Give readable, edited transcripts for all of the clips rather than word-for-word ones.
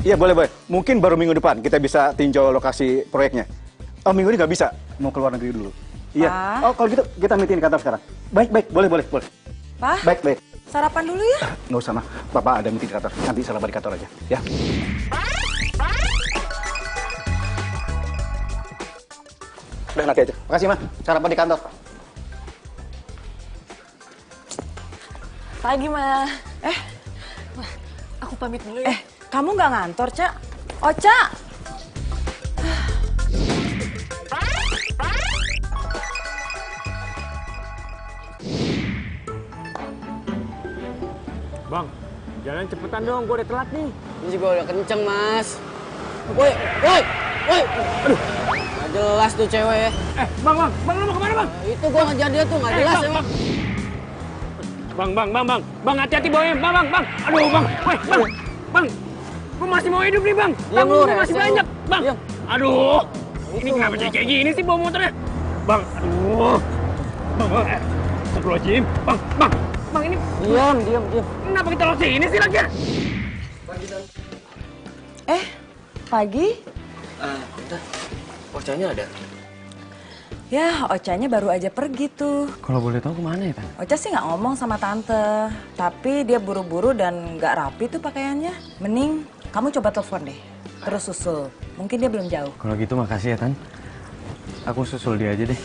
Iya, boleh, boleh. Mungkin baru minggu depan kita bisa tinjau lokasi proyeknya. Oh, minggu ini nggak bisa. Mau keluar negeri dulu. Iya. Pa? Oh, kalau gitu kita meeting di kantor sekarang. Baik, baik. Boleh, boleh, boleh. Pak, Baik, baik. sarapan dulu ya. Nggak usah, mah. Bapak ada meeting di kantor. Nanti sarapan di kantor aja. Ya. Udah, nanti aja. Makasih, mah. Sarapan di kantor. Pagi, Ma. Wah, aku pamit dulu ya. Kamu nggak ngantor, Cak? Oca! Bang, jalan cepetan dong, gue udah telat nih. Ini juga udah kenceng, Mas. Woi, woi, woi. Aduh, nggak jelas tuh cewek ya. Bang, lu mau kemana, Bang? Itu gua ngejar dia tuh, nggak jelas Bang, emang. Bang, hati-hati bawanya, bang. Aduh, bang, gue masih mau hidup nih, Bang. Diam lu, Tanggung masih rese lu. banyak, Bang. Diam. Aduh, ini kenapa jadi kayak gini sih bawa motornya? Bang, aduh. Bang, Astagfirullahaladzim. Bang, ini Diam. kenapa kita lo sini sih lagi? Pagi? Bentar. Ocanya ada. Ya, Ocanya baru aja pergi tuh. Kalau boleh tahu kemana ya, Tan? Oca sih nggak ngomong sama tante, tapi dia buru-buru dan nggak rapi tuh pakaiannya. Mending kamu coba telepon deh, terus susul. Mungkin dia belum jauh. Kalau gitu makasih ya, Tan. Aku susul dia aja deh.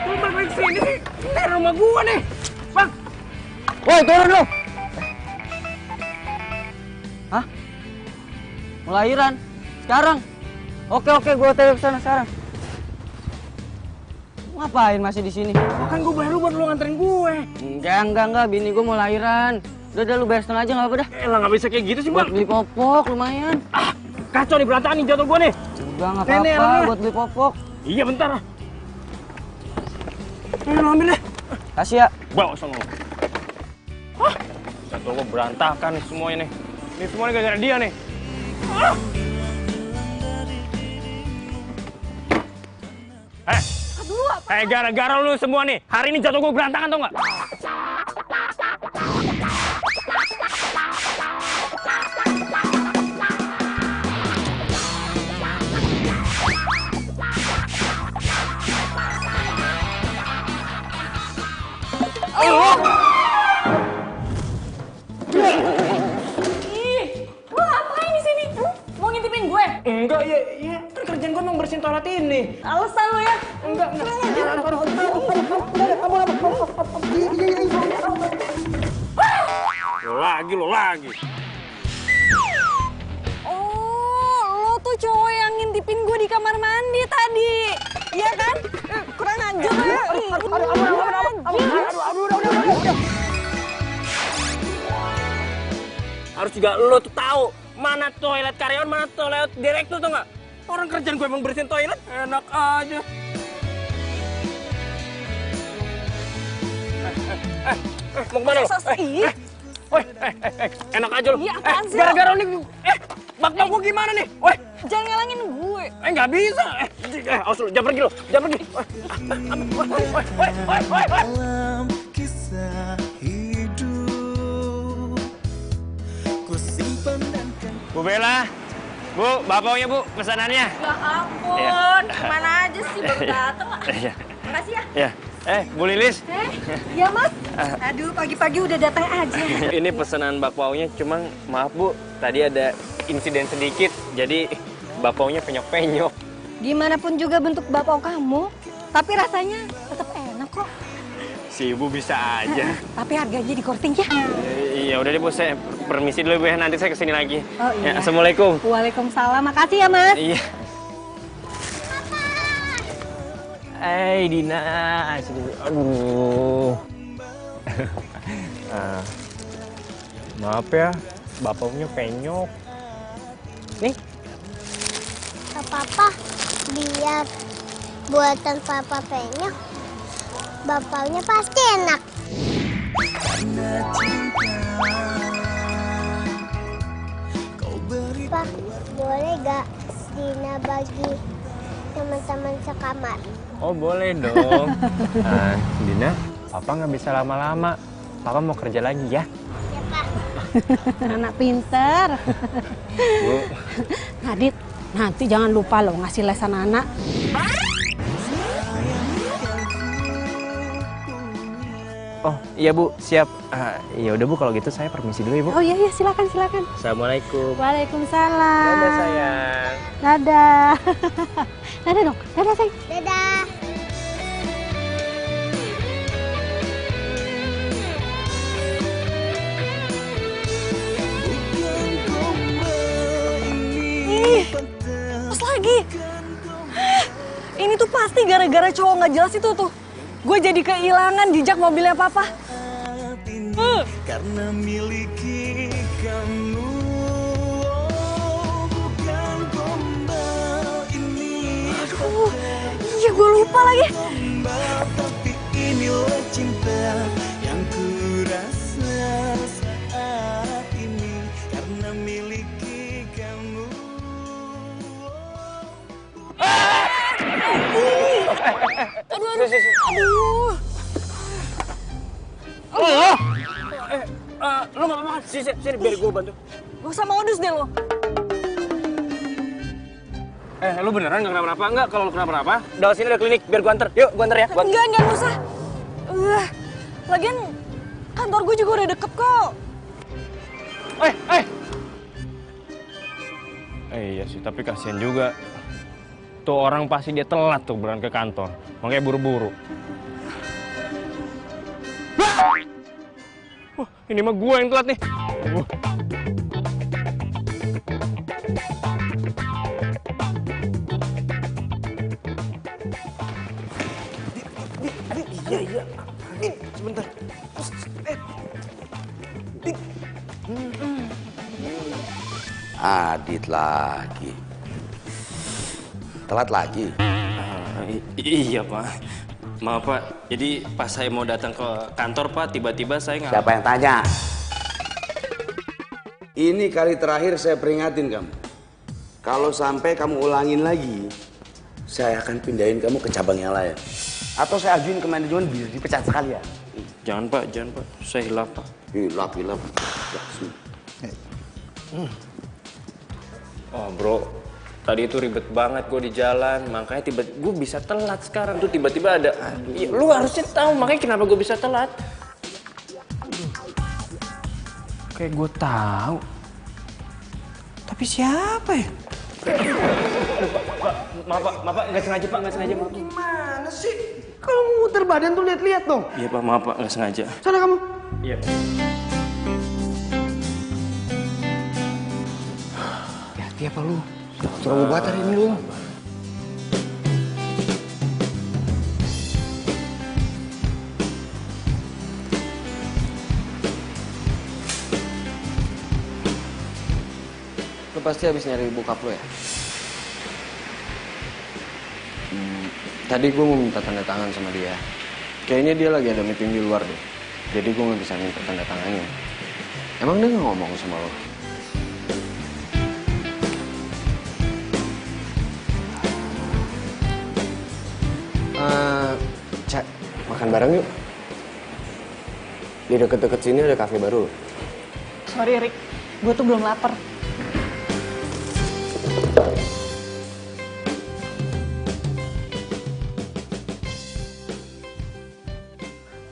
Lu balik sini sih? Ini rumah gua nih, Bang. Woi, turun lu! Hah? Melahiran? Sekarang? Oke, gua tanya ke sana sekarang. Ngapain masih di sini? Kan gue bayar lu buat lu nganterin gue. Enggak. Bini gua mau lahiran. Udah lu bayar setengah aja nggak apa dah. Elah, nggak bisa kayak gitu sih, Buat Bang. beli popok lumayan. Kacau nih, berantakan nih jatuh gue nih. Udah nggak Nih, apa-apa nih. buat beli popok. Iya, bentar. Lu ambil deh. Kasih ya. Bawa sama lu. Jatuh gue berantakan nih semuanya nih. Ini semuanya gara-gara dia nih. Gara-gara lu semua nih. Hari ini jatuh gue berantakan, tau nggak? Lu ngapain di sini? Mau ngintipin gue? Enggak, ya kan kerjaan gue emang bersihin toilet ini. Alasan lu ya? Enggak. Lo lagi. Oh, lo tuh cowok yang ngintipin gue di kamar mandi tadi. Iya kan? Kurang ajar lo ya. Harus juga lo tuh tahu mana toilet karyawan, mana toilet direktur, tuh nggak? Orang kerjaan gue emang bersihin toilet, enak aja. Mau kemana lo? Enak aja lo. Iya, apaan sih lo? Gara-gara nih, bakal gue gimana nih? Jangan ngalangin gue. Nggak bisa. Awas lo, jangan pergi lo, jangan pergi. Dalam kisah hidup ku simpan dan Bu Bella, Bu, bapaknya Bu, pesanannya. Ya ampun, kemana aja sih baru dateng lah. Makasih ya. Ya, Bu Lilis. Iya mas. Aduh, pagi-pagi udah datang aja. Ini pesanan bakpaunya, cuma maaf Bu, tadi ada insiden sedikit, jadi bakpaunya penyok-penyok. Gimana pun juga bentuk bakpao kamu, tapi rasanya tetap enak kok. Si Ibu bisa aja. Tapi harganya dikorting ya. Iya, udah deh Bu, saya permisi dulu Bu ya, nanti saya kesini lagi. Oh iya. Ya, Assalamualaikum. Waalaikumsalam, makasih ya mas. Iya. Dina, aduh. Maaf ya, bapaknya penyok. Nih. Papa, biar buatan papa penyok, bapaknya pasti enak. karena cinta kau beri Pak, boleh gak Dina bagi teman-teman sekamar? Oh boleh dong. Dina, Papa nggak bisa lama-lama. Papa mau kerja lagi ya. Ya, Pak. Anak pinter. Bu. Nadit, nanti jangan lupa loh ngasih les anak-anak. Oh iya Bu, siap. Ya udah Bu, kalau gitu saya permisi dulu ya Bu. Oh iya, silakan. Assalamualaikum. Waalaikumsalam. Dadah sayang. Dadah. Dadah dong, dadah sayang. Dadah. Pas lagi. Ini tuh pasti gara-gara cowok nggak jelas itu tuh. Gue jadi kehilangan jejak mobilnya Papa. Karena miliki kamu. Bukan gombal ini. Aduh, iya gue lupa lagi. Gombal, tapi inilah cinta yang ku rasa saat ini. Karena miliki kamu. Lu nggak apa-apa? Sini biar gue bantu. Gak usah modus deh lo. Lu beneran nggak kenapa-napa? Enggak, kalau lu kenapa-napa, dari sini ada klinik, biar gue anter. Yuk, gue anter ya. Enggak usah. Lagian kantor gue juga udah deket kok. Iya sih, tapi kasihan juga. Tuh orang pasti dia telat tuh berangkat ke kantor. Makanya buru-buru. Wah, ini mah gue yang telat nih. Sebentar. Adit lagi. Telat lagi. Iya Pak. Maaf Pak, jadi pas saya mau datang ke kantor Pak, tiba-tiba saya nggak... Siapa yang tanya? Ini kali terakhir saya peringatin kamu. Kalau sampai kamu ulangin lagi, saya akan pindahin kamu ke cabang yang lain. Atau saya ajuin ke manajemen biar dipecat sekalian. Jangan Pak, saya hilaf Pak. Hilaf. Oh bro, tadi itu ribet banget gue di jalan, makanya gue bisa telat sekarang tuh tiba-tiba ada. Ya, lu harusnya tahu makanya kenapa gue bisa telat. Kayak gue tahu. Tapi siapa ya? Maaf Pak, nggak sengaja Pak, nggak sengaja. Gimana sih? Kalau muter badan tuh lihat-lihat dong. Iya Pak, maaf Pak, nggak sengaja. Sana kamu. Iya. Hati apa lu? Suruh gue buat hari ini lu. Lu pasti habis nyari bokap lu ya? Tadi gue mau minta tanda tangan sama dia. Kayaknya dia lagi ada meeting di luar deh. Jadi gue nggak bisa minta tanda tangannya. Emang dia nggak ngomong sama lo? Cak, makan bareng yuk. Di deket-deket sini ada kafe baru. Sorry Rick, gue tuh belum lapar.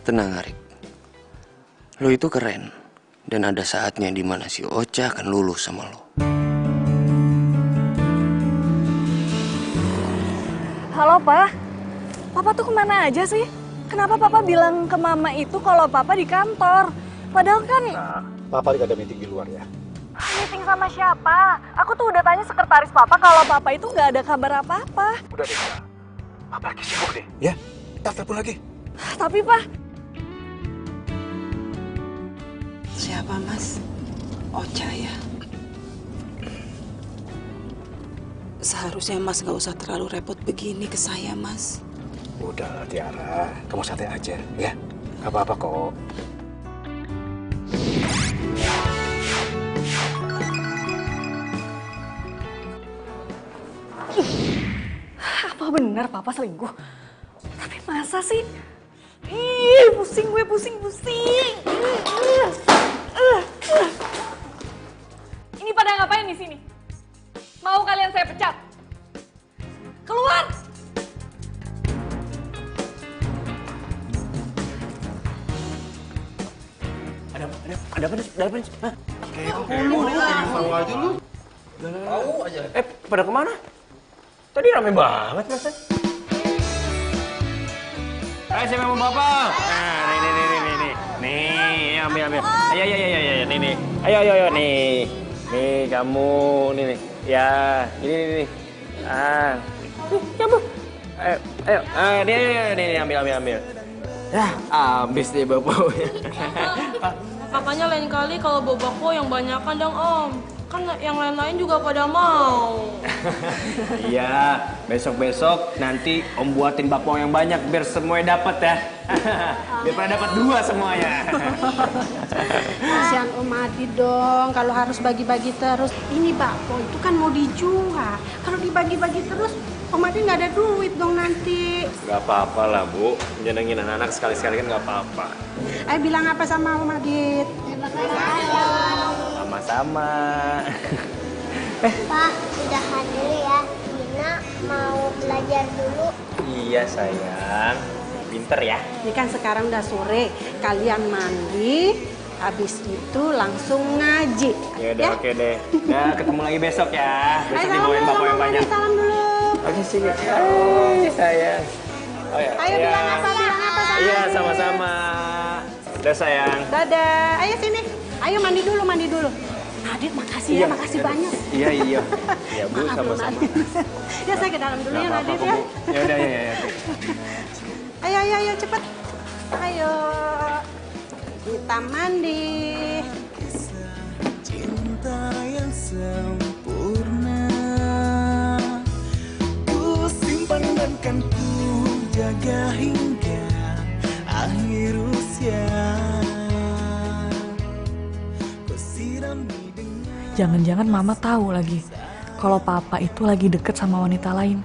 Tenang Arik, lo itu keren dan ada saatnya dimana si Ocha akan lulus sama lo. Halo Pak, Papa tuh kemana aja sih? Kenapa Papa bilang ke Mama itu kalau Papa di kantor? Padahal kan... Papa lagi ada meeting di luar ya. Meeting sama siapa? Aku tuh udah tanya sekretaris Papa kalau Papa itu nggak ada kabar apa-apa. Udah deh, Papa lagi sibuk deh. Ya, ntar telepon lagi. Tapi Pak... Siapa Mas? Ocha ya? Seharusnya Mas gak usah terlalu repot begini ke saya Mas. Udah Tiara, kamu santai aja ya. Gak apa-apa kok. Apa benar papa selingkuh? Tapi masa sih? Ih, pusing gue, pusing. Ini pada ngapain di sini? Mau kalian saya pecat? Keluar! Ada apa nih? Hah? Tahu aja. Pada kemana? Tadi rame banget mas. Ayo siapa mau bapak? Nah, nih, ambil. Ayo, nih. Ayo, nih. Nih kamu, nih. Ya, ini. Coba. Ayo, nih, ambil. Ya, habis deh bapak. Makanya lain kali kalau bawa bakpo yang banyakan dong Om. Kan yang lain-lain juga pada mau. Iya, besok-besok nanti Om buatin bakpo yang banyak biar semuanya dapat ya. Biar pada dapat 2 semuanya. Kasihan Om Adi dong, kalau harus bagi-bagi terus. Ini bakpo itu kan mau dijual. Kalau dibagi-bagi terus, Om Adi nggak ada duit dong nanti. Gak apa-apa lah Bu, nyenengin anak-anak sekali-sekali kan gak apa-apa. Ayo bilang apa sama Om Adit? Sama-sama. Pak, udahan dulu ya. Dina mau belajar dulu. Iya sayang, pinter ya. Ini kan sekarang udah sore, kalian mandi, habis itu langsung ngaji. Yaudah, oke deh. Nah, ketemu lagi besok ya. Besok dibawain bakpo yang banyak. Salam dulu. Oke sini. Hai sayang. Oh, ya. Ayo bilang apa sama Iya sama-sama. Udah sayang. Dadah. Ayo sini. Ayo mandi dulu. Adit makasih ya, makasih banyak. Iya. Iya Bu, sama-sama. Ya saya ke dalam dulu ya Nadit ya. Ya udah ya. Ayo cepet. Ayo. Kita mandi. Cinta yang sempurna ku simpan dan kan ku jaga hingga akhir usia. Ku sirami dengan Jangan-jangan mama tahu lagi kalau papa itu lagi deket sama wanita lain.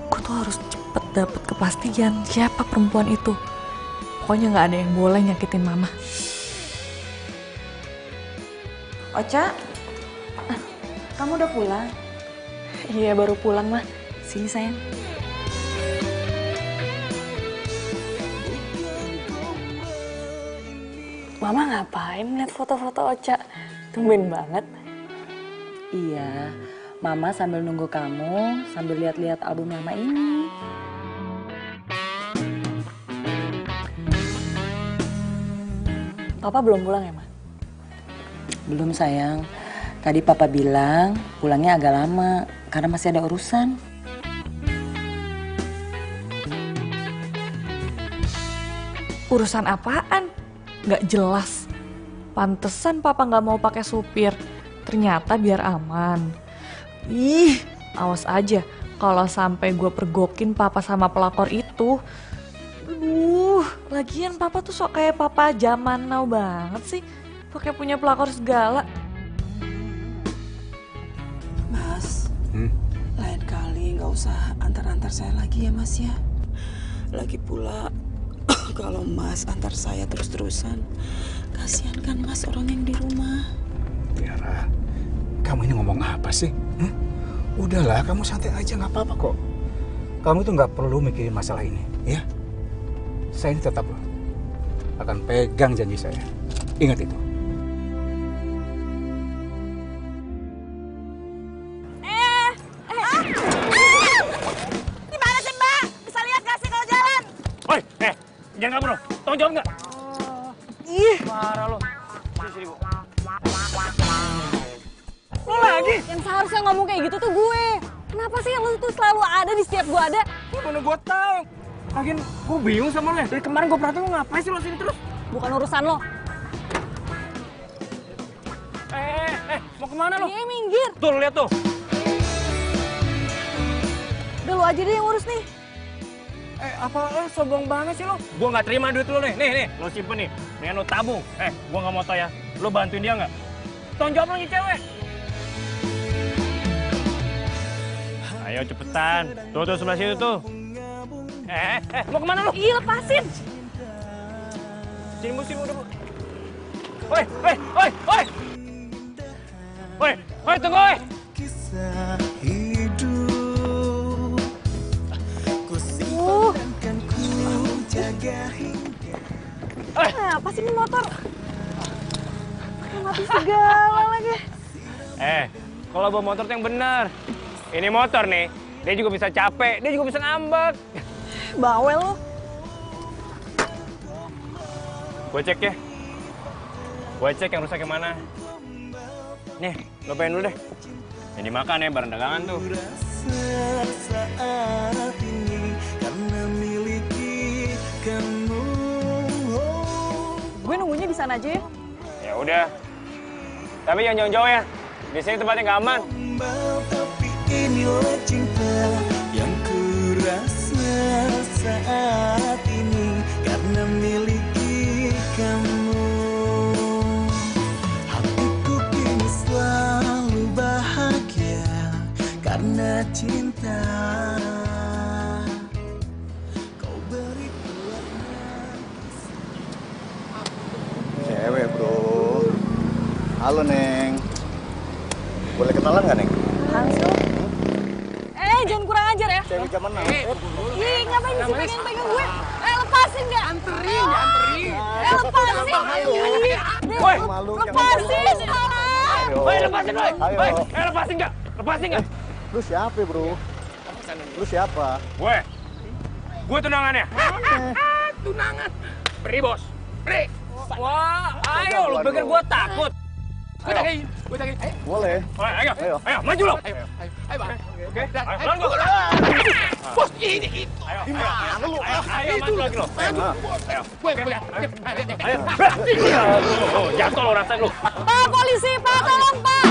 Aku tuh harus cepet dapet kepastian siapa perempuan itu. Pokoknya nggak ada yang boleh nyakitin mama. Ocha, kamu udah pulang? Iya baru pulang mah. Sini sayang. Mama ngapain lihat foto-foto Ocha? Tumben banget. Iya, mama sambil nunggu kamu, sambil lihat-lihat album mama ini. Papa belum pulang ya, Ma? Belum sayang, tadi papa bilang pulangnya agak lama karena masih ada urusan. Urusan apaan? Nggak jelas. Pantesan papa nggak mau pakai supir. Ternyata biar aman. Ih, awas aja kalau sampai gue pergokin papa sama pelakor itu. Lagian papa tuh sok kayak papa zaman now banget sih. Pakai punya pelakor segala. Mas, lain kali nggak usah antar-antar saya lagi ya Mas ya. Lagi pula kalau Mas antar saya terus-terusan, kasihan kan Mas orang yang di rumah. Tiara, kamu ini ngomong apa sih? Udahlah, kamu santai aja, nggak apa-apa kok. Kamu tuh nggak perlu mikirin masalah ini, ya. Saya ini tetap akan pegang janji saya. Ingat itu. Gimana sih Mbak? Bisa lihat gak sih kalau jalan? Woi, jangan kabur loh. Tolong jawab nggak? Ih, Parah lo. Sini, Bu. Lo lagi? yang seharusnya ngomong kayak gitu tuh gue. Kenapa sih lo tuh selalu ada di setiap gue ada? Mana gue tahu. Lagian gue bingung sama lo ya. Dari kemarin gue perhatiin lo ngapain sih lo sini terus? Bukan urusan lo. Mau kemana lo? Iya, minggir. Tuh, lo lihat tuh. Udah lo aja deh yang urus nih. Apa lo sombong banget sih lo? Gue nggak terima duit lo nih. Nih, lo simpen nih. Mendingan lo tabung. Gue nggak mau tau ya. Lo bantuin dia nggak? Tolong jawab lagi cewek. Ayo cepetan. Tuh sebelah situ tuh. Mau kemana lu? Ih, lepasin. Sini udah. Woi, tunggu, woi. Kisah hidup ku simpan ku jaga hingga. Apa sih ini motor? Mati segala lagi. Kalau bawa motor tuh yang benar. Ini motor nih, dia juga bisa capek, dia juga bisa ngambek. Bawel lo. Gue cek ya. Gue cek yang rusak yang mana. Nih, lo pengen dulu deh. Ini makan ya, barang dagangan tuh. Saat ini karena miliki kamu. Gue nunggunya di sana aja ya. Ya udah. Tapi jangan jauh-jauh ya. Di sini tempatnya nggak aman. Tapi inilah cinta yang ku rasa saat ini karena miliki kamu. Hatiku kini selalu bahagia karena cinta. Kau beri Cewek, bro. Halo, Neng. Boleh kenalan nggak, Neng? Langsung. Jangan kurang ajar ya. Cewek zaman now. Ih, ngapain sih pegang gue? Lepasin nggak? Anterin. Lepasin. Woi, lepasin. Woi, lepasin, woi. Lepasin nggak? Lu siapa, bro? Lu siapa? Gue tunangannya. Tunangan. Beri, bos. Beri. Wah, ayo, lu pikir gue takut? Gue tagain. Boleh. Ayo, maju lo. Ayo, Bang. Oke. Ayo, bos, ini gitu. Ayo, maju lagi lo. Ayo. Jatuh lo rasain lo. Pak polisi, Pak, tolong Pak.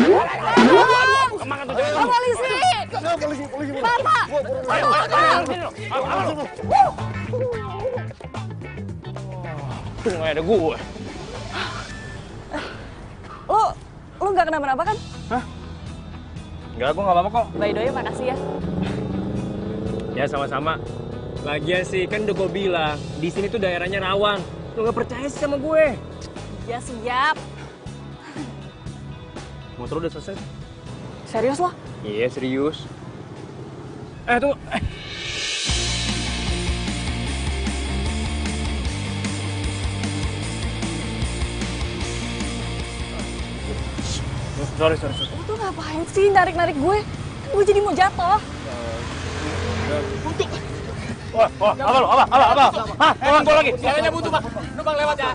Kemana tuh? Pak polisi. Polisi. Pak. Tuh nggak ada gue. Lu nggak kenapa-napa kan? Hah? Enggak, gue nggak apa-apa kok. By the way, makasih ya. Ya sama-sama. Lagian sih kan udah gue bilang di sini tuh daerahnya rawan. Lu nggak percaya sih sama gue? Ya siap. Motor udah selesai? Serius lo? Iya serius. Tunggu. Sorry. Lu tuh ngapain sih narik-narik gue? Kan gue jadi mau jatuh. Apa? Hah? Tolong gue lagi. Jalannya butuh, Pak. Numpang lewat ya.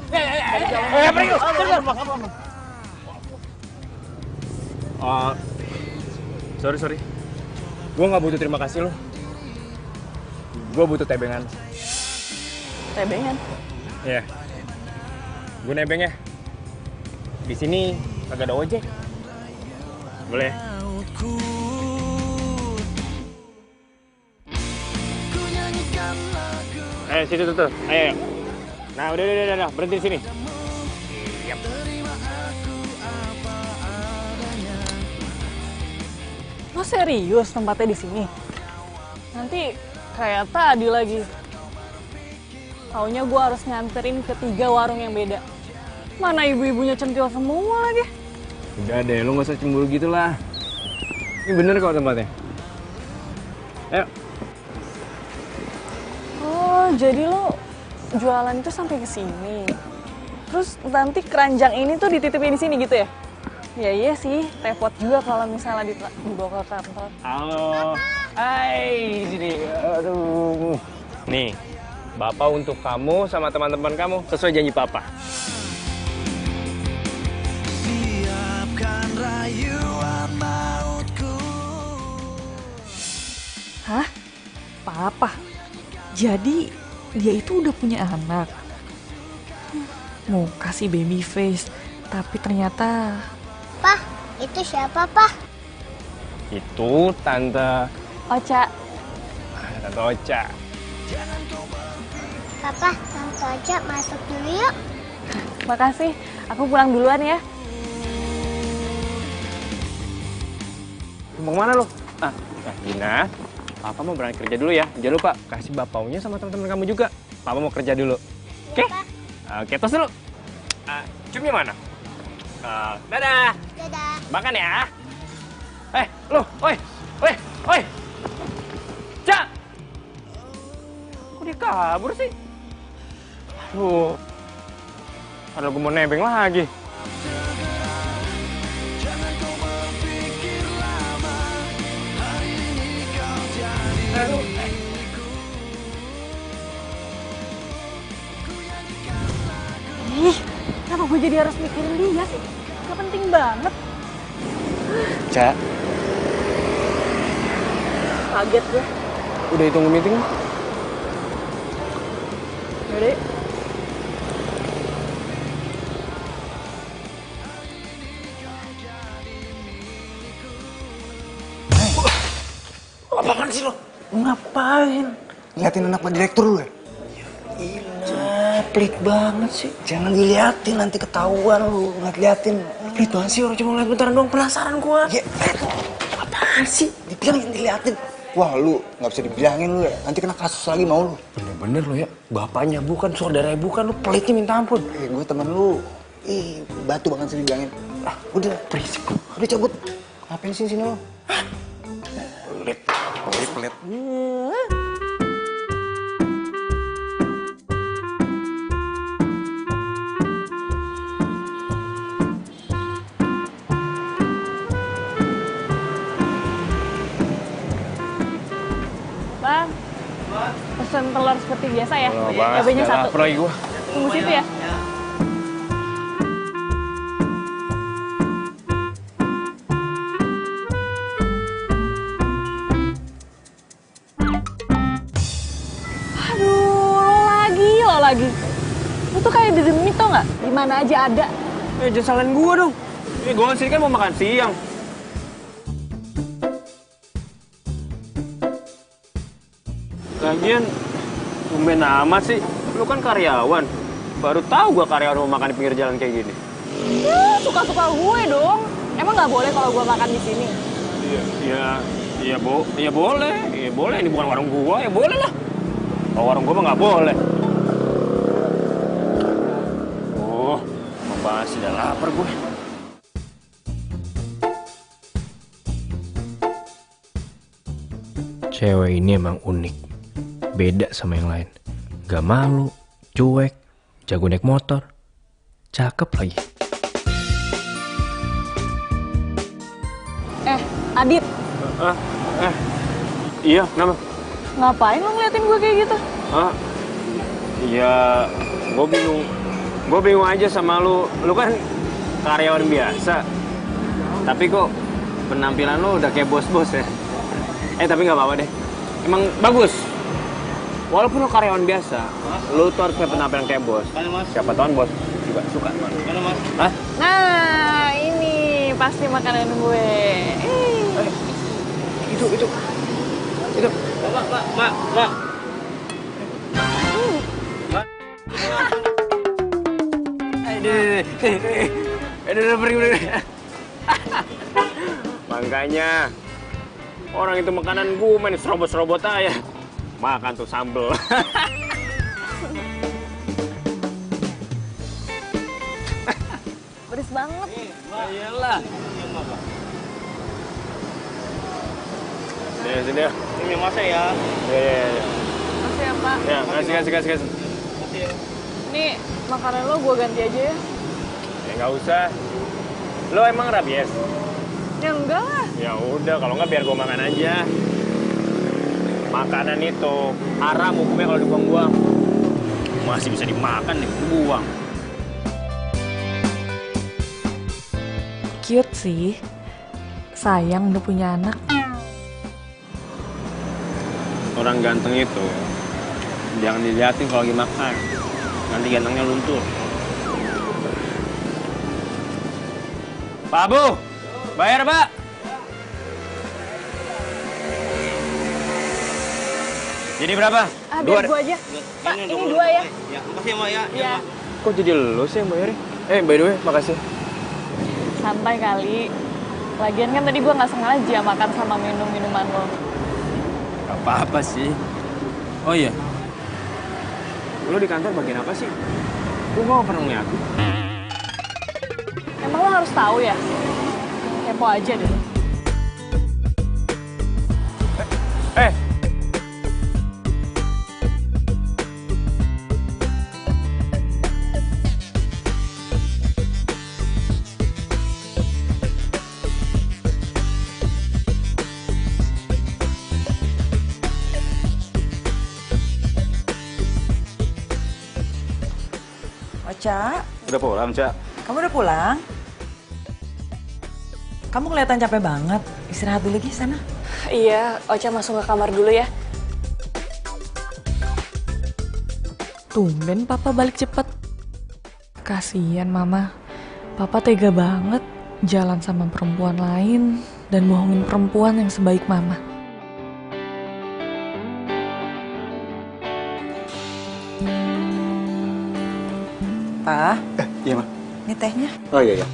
Pergi lu. Sorry. Gue nggak butuh terima kasih lo. Gue butuh tebengan. Tebengan? Iya. Gue nebeng ya. Di sini kagak ada ojek. Boleh? Situ tuh. Ayo. Nah, udah. Berhenti di sini. Yap. Lo serius tempatnya di sini? Nanti kayak tadi lagi. Taunya gue harus nganterin ke 3 warung yang beda. Mana ibu-ibunya centil semua lagi. Udah deh, lo gak usah cemburu gitu lah. Ini bener kok tempatnya. Ayo. Oh, jadi lo jualan itu sampai ke sini. Terus nanti keranjang ini tuh dititipin di sini gitu ya? Ya iya sih, repot juga kalau misalnya dibawa ke kantor. Halo. Hai, sini. Aduh. Nih, Bapak untuk kamu sama teman-teman kamu sesuai janji Papa. Siapkan rayuan mautku. Hah? Papa? Jadi dia itu udah punya anak? Mau kasih baby face, tapi ternyata... Pak, itu siapa, Pak? Itu Tante Ocha. Tante Ocha. Papa, Tante Ocha masuk dulu yuk. Makasih, aku pulang duluan ya. Mau kemana lo? Gina, Papa mau berangkat kerja dulu ya. Jangan lupa kasih bapaunya sama teman-teman kamu juga. Papa mau kerja dulu. Oke? Oke, tos dulu. Ciumnya mana? Dadah. Dadah. Makan ya. Lo, oi. Cak. Kok dia kabur sih? Aduh. Padahal gue mau nebeng lagi. Ih, kenapa gue jadi harus mikirin dia sih? Gak penting banget. Cak, Kaget gue. udah hitungin meeting? Yaudah. Apaan sih lo? Ngapain? Liatin anak Pak Direktur lu ya? Gila, pelit banget sih. Jangan diliatin, nanti ketahuan lu. Liatin. Pelit banget sih, orang cuma ngeliat bentaran doang, penasaran gua. Ya, apaan sih? Dibilangin diliatin. Wah lu, nggak bisa dibilangin lu ya. Nanti kena kasus lagi mau lu. Bener-bener lo ya. Bapaknya bukan, saudaranya bukan. Lu pelitnya minta ampun. Gue temen lu. Batu banget sih dibilangin. Udah, berisik lu. Udah cabut. Ngapain sih sini lu? Pelit. Pelit. Bang, pesen telur seperti biasa ya? Banget, Cabenya udah 1. lapar lagi gua. Tunggu situ ya? Aduh, lo lagi. Lo tuh kayak dedemit tau nggak? Di mana aja ada. Jangan salahin gua dong. Ini gua sini kan mau makan siang. Lagian, tumben amat sih. Lu kan karyawan. Baru tahu gua karyawan mau makan di pinggir jalan kayak gini. Suka-suka gue dong. Emang nggak boleh kalau gue makan di sini? Iya boleh. Iya boleh, ini bukan warung gua, ya boleh lah. Kalau warung gua mah nggak boleh. Membahas udah lapar gue. Cewek ini emang unik. Beda sama yang lain. Gak malu, cuek, jago naik motor. Cakep lagi. Adit. Iya, kenapa? Ngapain lo ngeliatin gue kayak gitu? Iya, gue bingung aja sama lu. Lu kan karyawan biasa. Tapi kok penampilan lu udah kayak bos-bos ya? Tapi nggak apa-apa deh. Emang bagus. Walaupun lu karyawan biasa, lu tuh harus punya penampilan kayak bos. Siapa tahu bos juga suka. Hah? Nah, ini pasti makanan gue. Itu. Mbak. Pergi. Makanya orang itu makanan gue main serobot-serobot aja. Makan tuh sambel. Pedes banget. Iyalah. Sini ya. Ini mas ya. Iya. Makasih ya, Pak. Ya, kasih. Ini makanan lo gue ganti aja ya. Ya nggak usah. Lo emang rabies? Ya enggak lah. Ya udah, kalau nggak biar gue makan aja. Makanan itu haram hukumnya kalau dibuang-buang. Masih bisa dimakan, dibuang. Cute sih. Sayang udah punya anak. Orang ganteng itu jangan dilihatin kalau lagi makan. Nanti gantengnya luntur. Pak Bu, bayar Pak. Jadi berapa? Biar gue aja. Pak, ini 2 ya. Ya, makasih ya, Mbak ya. Iya. Kok jadi lo sih yang bayarin? By the way, makasih. Santai kali. Lagian kan tadi gue nggak sengaja makan sama minum minuman lo. Gak apa-apa sih. Oh iya, lo di kantor bagian apa sih? Gue gak pernah ngeliat aku. Emang lo harus tahu ya? Kepo aja deh. Eh, Ocha, Udah pulang, Cak? kamu udah pulang? Kamu kelihatan capek banget. Istirahat dulu lagi sana. Iya, Ocha masuk ke kamar dulu ya. Tumben Papa balik cepet. Kasian Mama. Papa tega banget jalan sama perempuan lain dan bohongin perempuan yang sebaik Mama. Pa, Iya, Ma. ini tehnya. Oh iya, iya.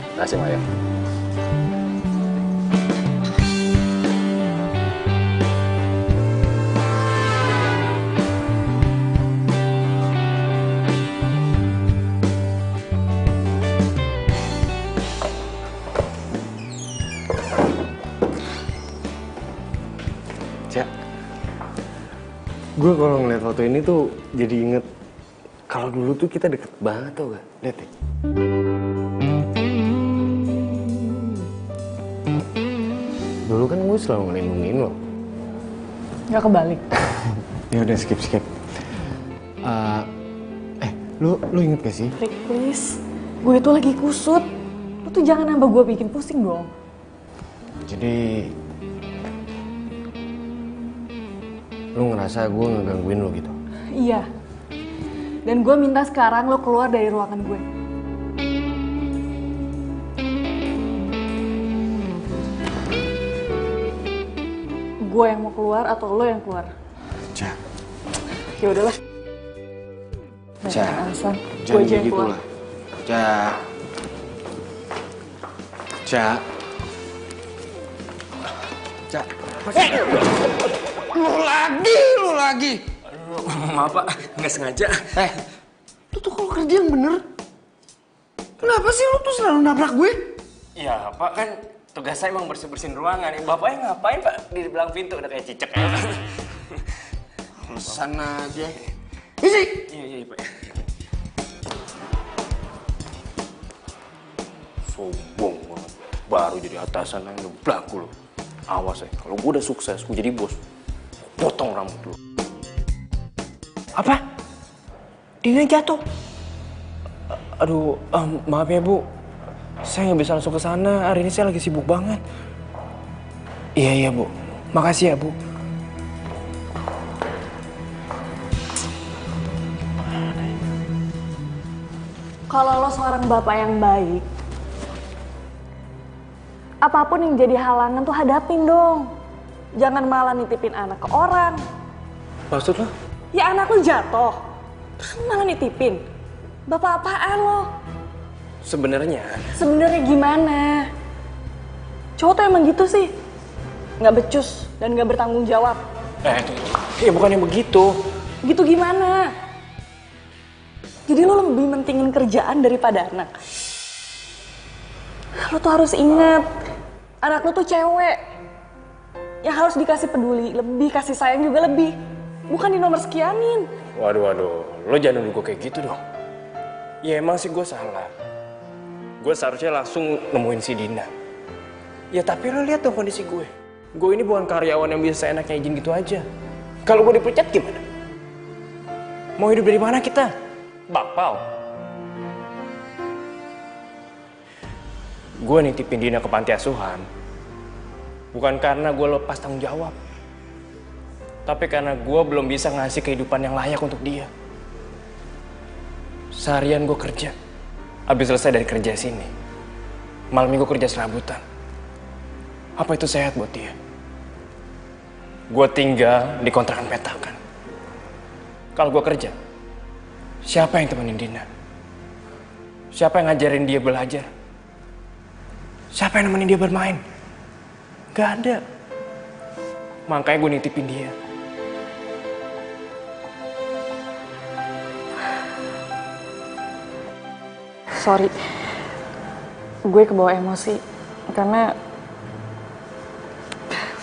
Terima kasih, Ma ya. Cak, gue kalau ngeliat foto ini tuh jadi inget kalau dulu tuh kita deket banget tau gak? Lihat deh. Dulu kan gue selalu ngelindungin lo. Gak kebalik. Ya udah skip. Lu inget gak sih? Rick, please. Gue itu lagi kusut. Lu tuh jangan nambah gue bikin pusing dong. Jadi lu ngerasa gue ngegangguin lo gitu? Iya. Dan gue minta sekarang lo keluar dari ruangan gue. Gue yang mau keluar atau lo yang keluar? Cak. Ya udahlah. Cak. Alasan. Gue Jangan aja yang gitu keluar. lah. Cak. Cak. Cak. Lu lagi. maaf Pak, nggak sengaja. Lu tuh kalau kerja yang bener. Kenapa sih lu tuh selalu nabrak gue? Ya Pak, kan tugas saya emang bersih-bersihin ruangan. Bapaknya ngapain Pak di belakang pintu udah kayak cicak ya? Alasan aja. Isi. Iya Pak. Sombong banget. Baru jadi atasan yang ngebelaku lo. Awas ya, kalau gue udah sukses, gue jadi bos. Potong rambut lo. Apa? Dina jatuh. Aduh, maaf ya Bu. Saya nggak bisa langsung ke sana. Hari ini saya lagi sibuk banget. Iya Bu. Makasih ya Bu. Kalau lo seorang bapak yang baik, apapun yang jadi halangan tuh hadapin dong. Jangan malah nitipin anak ke orang. Maksud lo? Ya anak lo jatuh, terus malah nitipin. Bapak apaan lo? Sebenarnya Gimana? Cowok tuh emang gitu sih. Nggak becus dan nggak bertanggung jawab. Ya bukannya begitu. Gitu gimana? Jadi lo lebih mentingin kerjaan daripada anak. Lo tuh harus ingat, anak lo tuh cewek. Yang harus dikasih peduli, lebih kasih sayang juga lebih. Bukan di nomor sekianin. Waduh, lo jangan nuduh gue kayak gitu dong. Ya emang sih gue salah. Gue seharusnya langsung nemuin si Dina. Ya tapi lo lihat dong kondisi gue. Gue ini bukan karyawan yang bisa seenaknya izin gitu aja. Kalau gue dipecat gimana? Mau hidup dari mana kita? Bapau. Gue nitipin Dina ke panti asuhan. Bukan karena gue lepas tanggung jawab. Tapi karena gue belum bisa ngasih kehidupan yang layak untuk dia. Seharian gue kerja. Habis selesai dari kerja sini. Malam minggu kerja serabutan. Apa itu sehat buat dia? Gue tinggal di kontrakan petakan. Kalau gue kerja, siapa yang temenin Dina? Siapa yang ngajarin dia belajar? Siapa yang nemenin dia bermain? Gak ada. Makanya gue nitipin dia. Sorry, gue kebawa emosi karena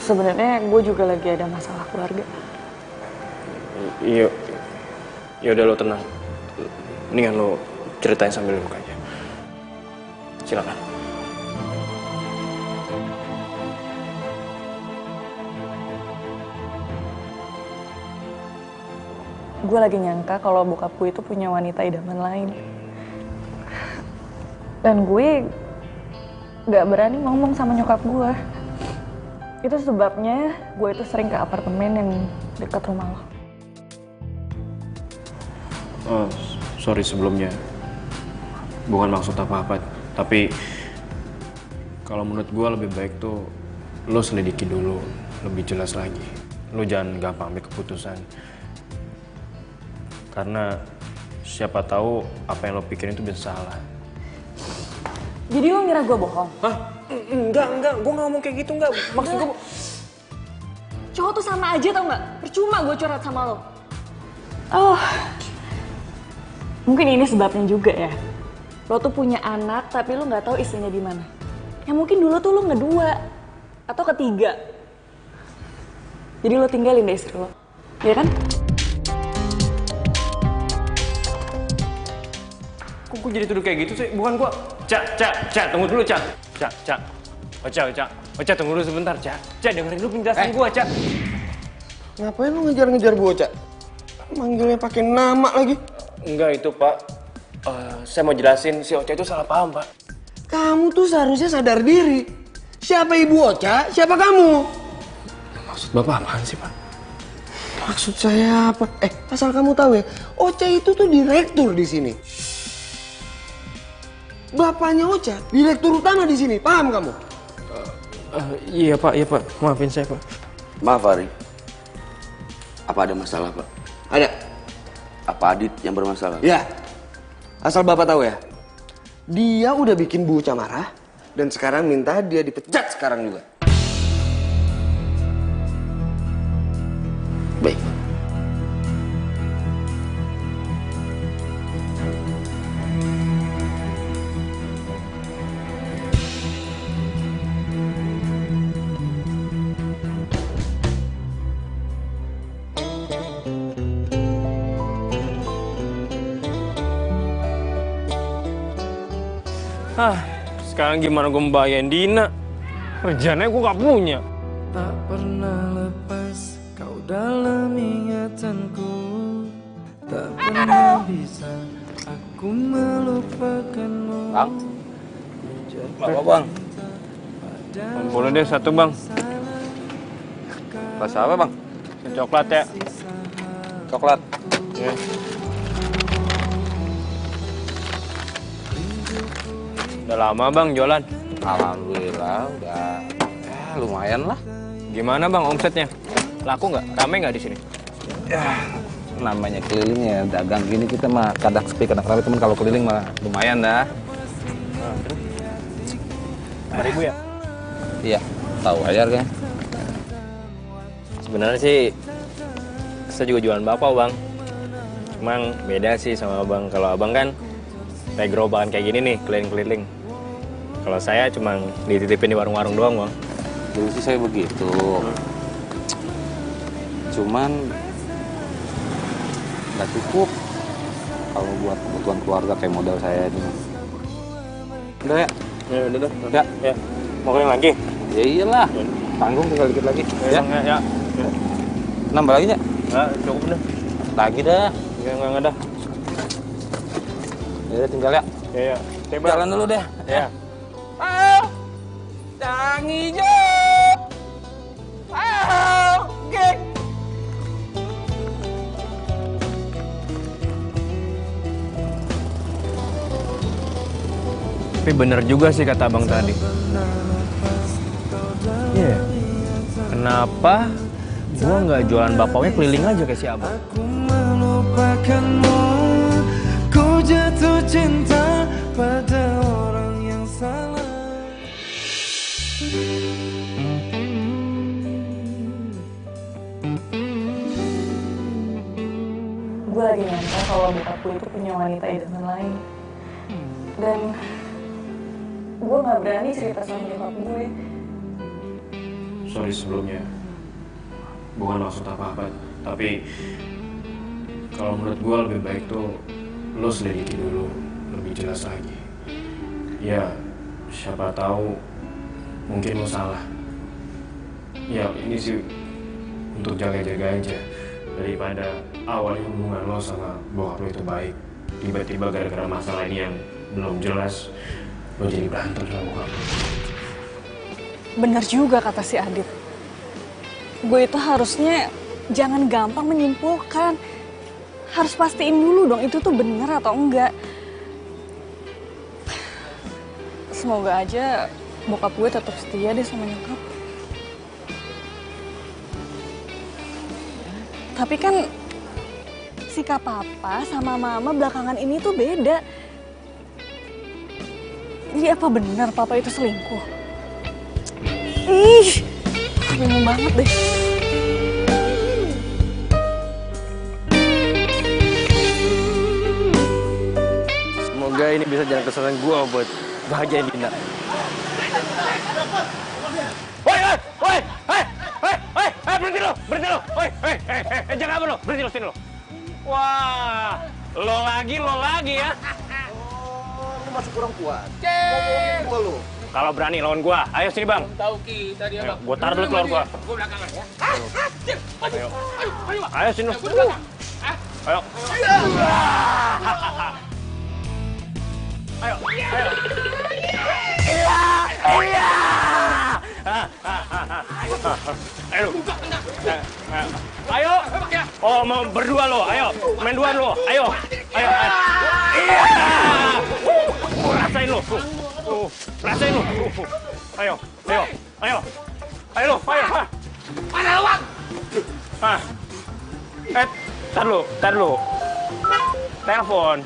sebenarnya gue juga lagi ada masalah keluarga. Iya, ya udah lo tenang. Mendingan lo ceritain sambil duduk aja. Silakan. Gue lagi nyangka kalau bokap gue itu punya wanita idaman lain. Dan gue gak berani ngomong sama nyokap gue. Itu sebabnya gue itu sering ke apartemen yang dekat rumah lo. Sorry sebelumnya. Bukan maksud apa-apa. Tapi kalau menurut gue lebih baik tuh lo selidiki dulu lebih jelas lagi. Lo jangan gampang ambil keputusan. Karena siapa tahu apa yang lo pikirin itu bisa salah. Jadi lo ngira gue bohong? Hah? Enggak. Gue gak ngomong kayak gitu, enggak. Maksud gue... Cowok tuh sama aja tau gak? Percuma gue curhat sama lo. Oh, mungkin ini sebabnya juga ya. Lo tuh punya anak tapi lo gak tahu istrinya di mana. Ya mungkin dulu tuh lo ngedua atau ketiga. Jadi lo tinggalin deh istri lo, ya kan? Kok gue jadi tuduh kayak gitu sih? Bukan gue... Cak, tunggu dulu, Cak. Cak. Ocha, tunggu dulu sebentar, Cak. Cak, dengerin dulu penjelasan gue, Cak. Ngapain lu ngejar-ngejar gue, Cak? Manggilnya pakai nama lagi. Enggak, itu, Pak. Saya mau jelasin, si Ocha itu salah paham, Pak. Kamu tuh seharusnya sadar diri. Siapa ibu Ocha, siapa kamu? Maksud Bapak apaan sih, Pak? Maksud saya apa? Asal kamu tahu ya, Ocha itu tuh direktur di sini. Bapaknya Ocha, direktur utama di sini, paham kamu? Iya Pak, maafin saya Pak. Maaf Ari, apa ada masalah Pak? Ada. Apa Adit yang bermasalah? Ya, asal Bapak tahu ya, dia udah bikin Bu Ocha marah dan sekarang minta dia dipecat sekarang juga. Baik. Sekarang gimana gue membahayain Dina? Rencana gue gak punya. Tak pernah lepas kau dalam ingatanku. Tak pernah bisa aku melupakanmu. Bang? Bang? Boleh deh satu Bang. Rasa apa Bang? Coklat ya. Coklat? Iya. Udah lama Bang jualan? Alhamdulillah udah lumayan lah. Gimana Bang omsetnya? Laku nggak? Rame nggak di sini? Ya namanya keliling ya, dagang gini kita mah kadang sepi kadang rame, temen kalau keliling mah lumayan dah. Nah, terus? 5.000 ya? Iya, tahu aja kan. Sebenarnya sih saya juga jualan bapak Bang. Emang beda sih sama Abang. Kalau Abang kan kayak gerobakan kayak gini nih, keliling-keliling. Kalau saya cuma dititipin di warung-warung doang, Bang. Dulu sih saya begitu. Cuman nggak cukup kalau buat kebutuhan keluarga kayak modal saya ini. Udah ya? Ya udah dah. Ya. Mau keliling lagi? Ya iyalah. Tanggung tinggal dikit lagi. Ya. Nambah lagi ya? Ya, cukup dah. Lagi dah. Enggak dah. Ya tinggal ya. Ya. Jalan dulu deh. Ya. Ayo, Cang Ijo. Ayo, geng. Tapi bener juga sih kata Abang tadi. Iya. Kenapa gua nggak jualan bapaknya keliling aja kayak si Abang? Aku melupakanmu, ku jatuh cinta pada orang yang salah. Gue lagi nyangka kalau bokap gue itu punya wanita idaman lain. Dan gue gak berani cerita sama nyokap gue. Sorry sebelumnya. Bukan maksud apa-apa. Tapi kalau menurut gue lebih baik tuh lo selidiki dulu, lebih jelas lagi. Ya, siapa tahu mungkin lo salah. Ya, ini sih untuk jaga-jaga aja. Daripada awalnya hubungan lo sama bokap lo itu baik, tiba-tiba gara-gara masalah ini yang belum jelas, lo jadi berantem sama bokap lo. Benar juga kata si Adit. Gue itu harusnya jangan gampang menyimpulkan. Harus pastiin dulu dong itu tuh bener atau enggak. Semoga aja bokap gue tetap setia deh sama nyokap. Tapi kan sikap papa sama mama belakangan ini tuh beda. Jadi apa benar papa itu selingkuh? Ih, bingung banget deh. Semoga ini bisa jalan kesalahan gue buat bahagiain Dina. Berhenti lo, jangan apa lo, berhenti lo, sini lo. Wah, lo lagi ya. Lu masih kurang kuat. Gua lo. Kalau berani lawan gua, ayo sini bang. Tahu kita dia bang. Gua taruh dulu keluar gua. Gua belakangan ya. Ayo sini lo. Ayo. Ayo. Ayo. Oh, mau berdua lo. Ayo, main dua lo. Ayo. Ayo. Iya. Rasain lo. Rasain lo. Ayo. Ayo. Ayo. Ayo lo. Ayo. Mana lo, Bang? Tar lo. Telepon.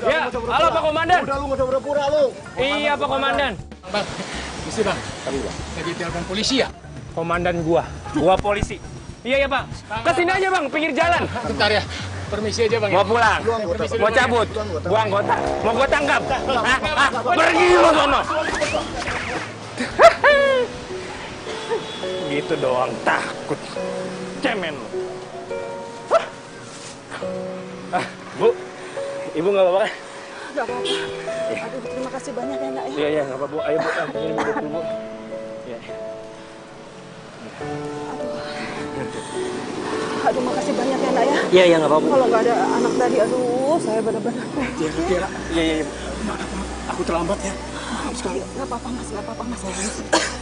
Ya, halo Pak Komandan. Udah lu nggak usah pura-pura lu. Iya Pak Komandan. Bang, misi bang. Tadi bang. Lagi telepon polisi ya? Komandan gua polisi. Iya Pak. Kesini aja Bang, pinggir jalan. Bentar ya. Permisi aja bang. Mau pulang, mau cabut, gua anggota, mau gua tangkap. Pergi lu sono. Gitu doang takut. Cemen lu. Bu, Ibu nggak apa-apa kan? Nggak apa-apa. Aduh, terima kasih banyak ya, Nak ya. Iya, nggak apa-apa, Bu. Ayo, Bu. Ini duduk dulu, Bu. Iya. Aduh, makasih banyak ya, Nak ya. Iya, nggak apa-apa. Kalau nggak ada anak tadi, aduh, saya benar-benar. Iya. Aku terlambat ya. Maaf sekali. Nggak apa-apa, Mas. Nggak apa-apa, Mas.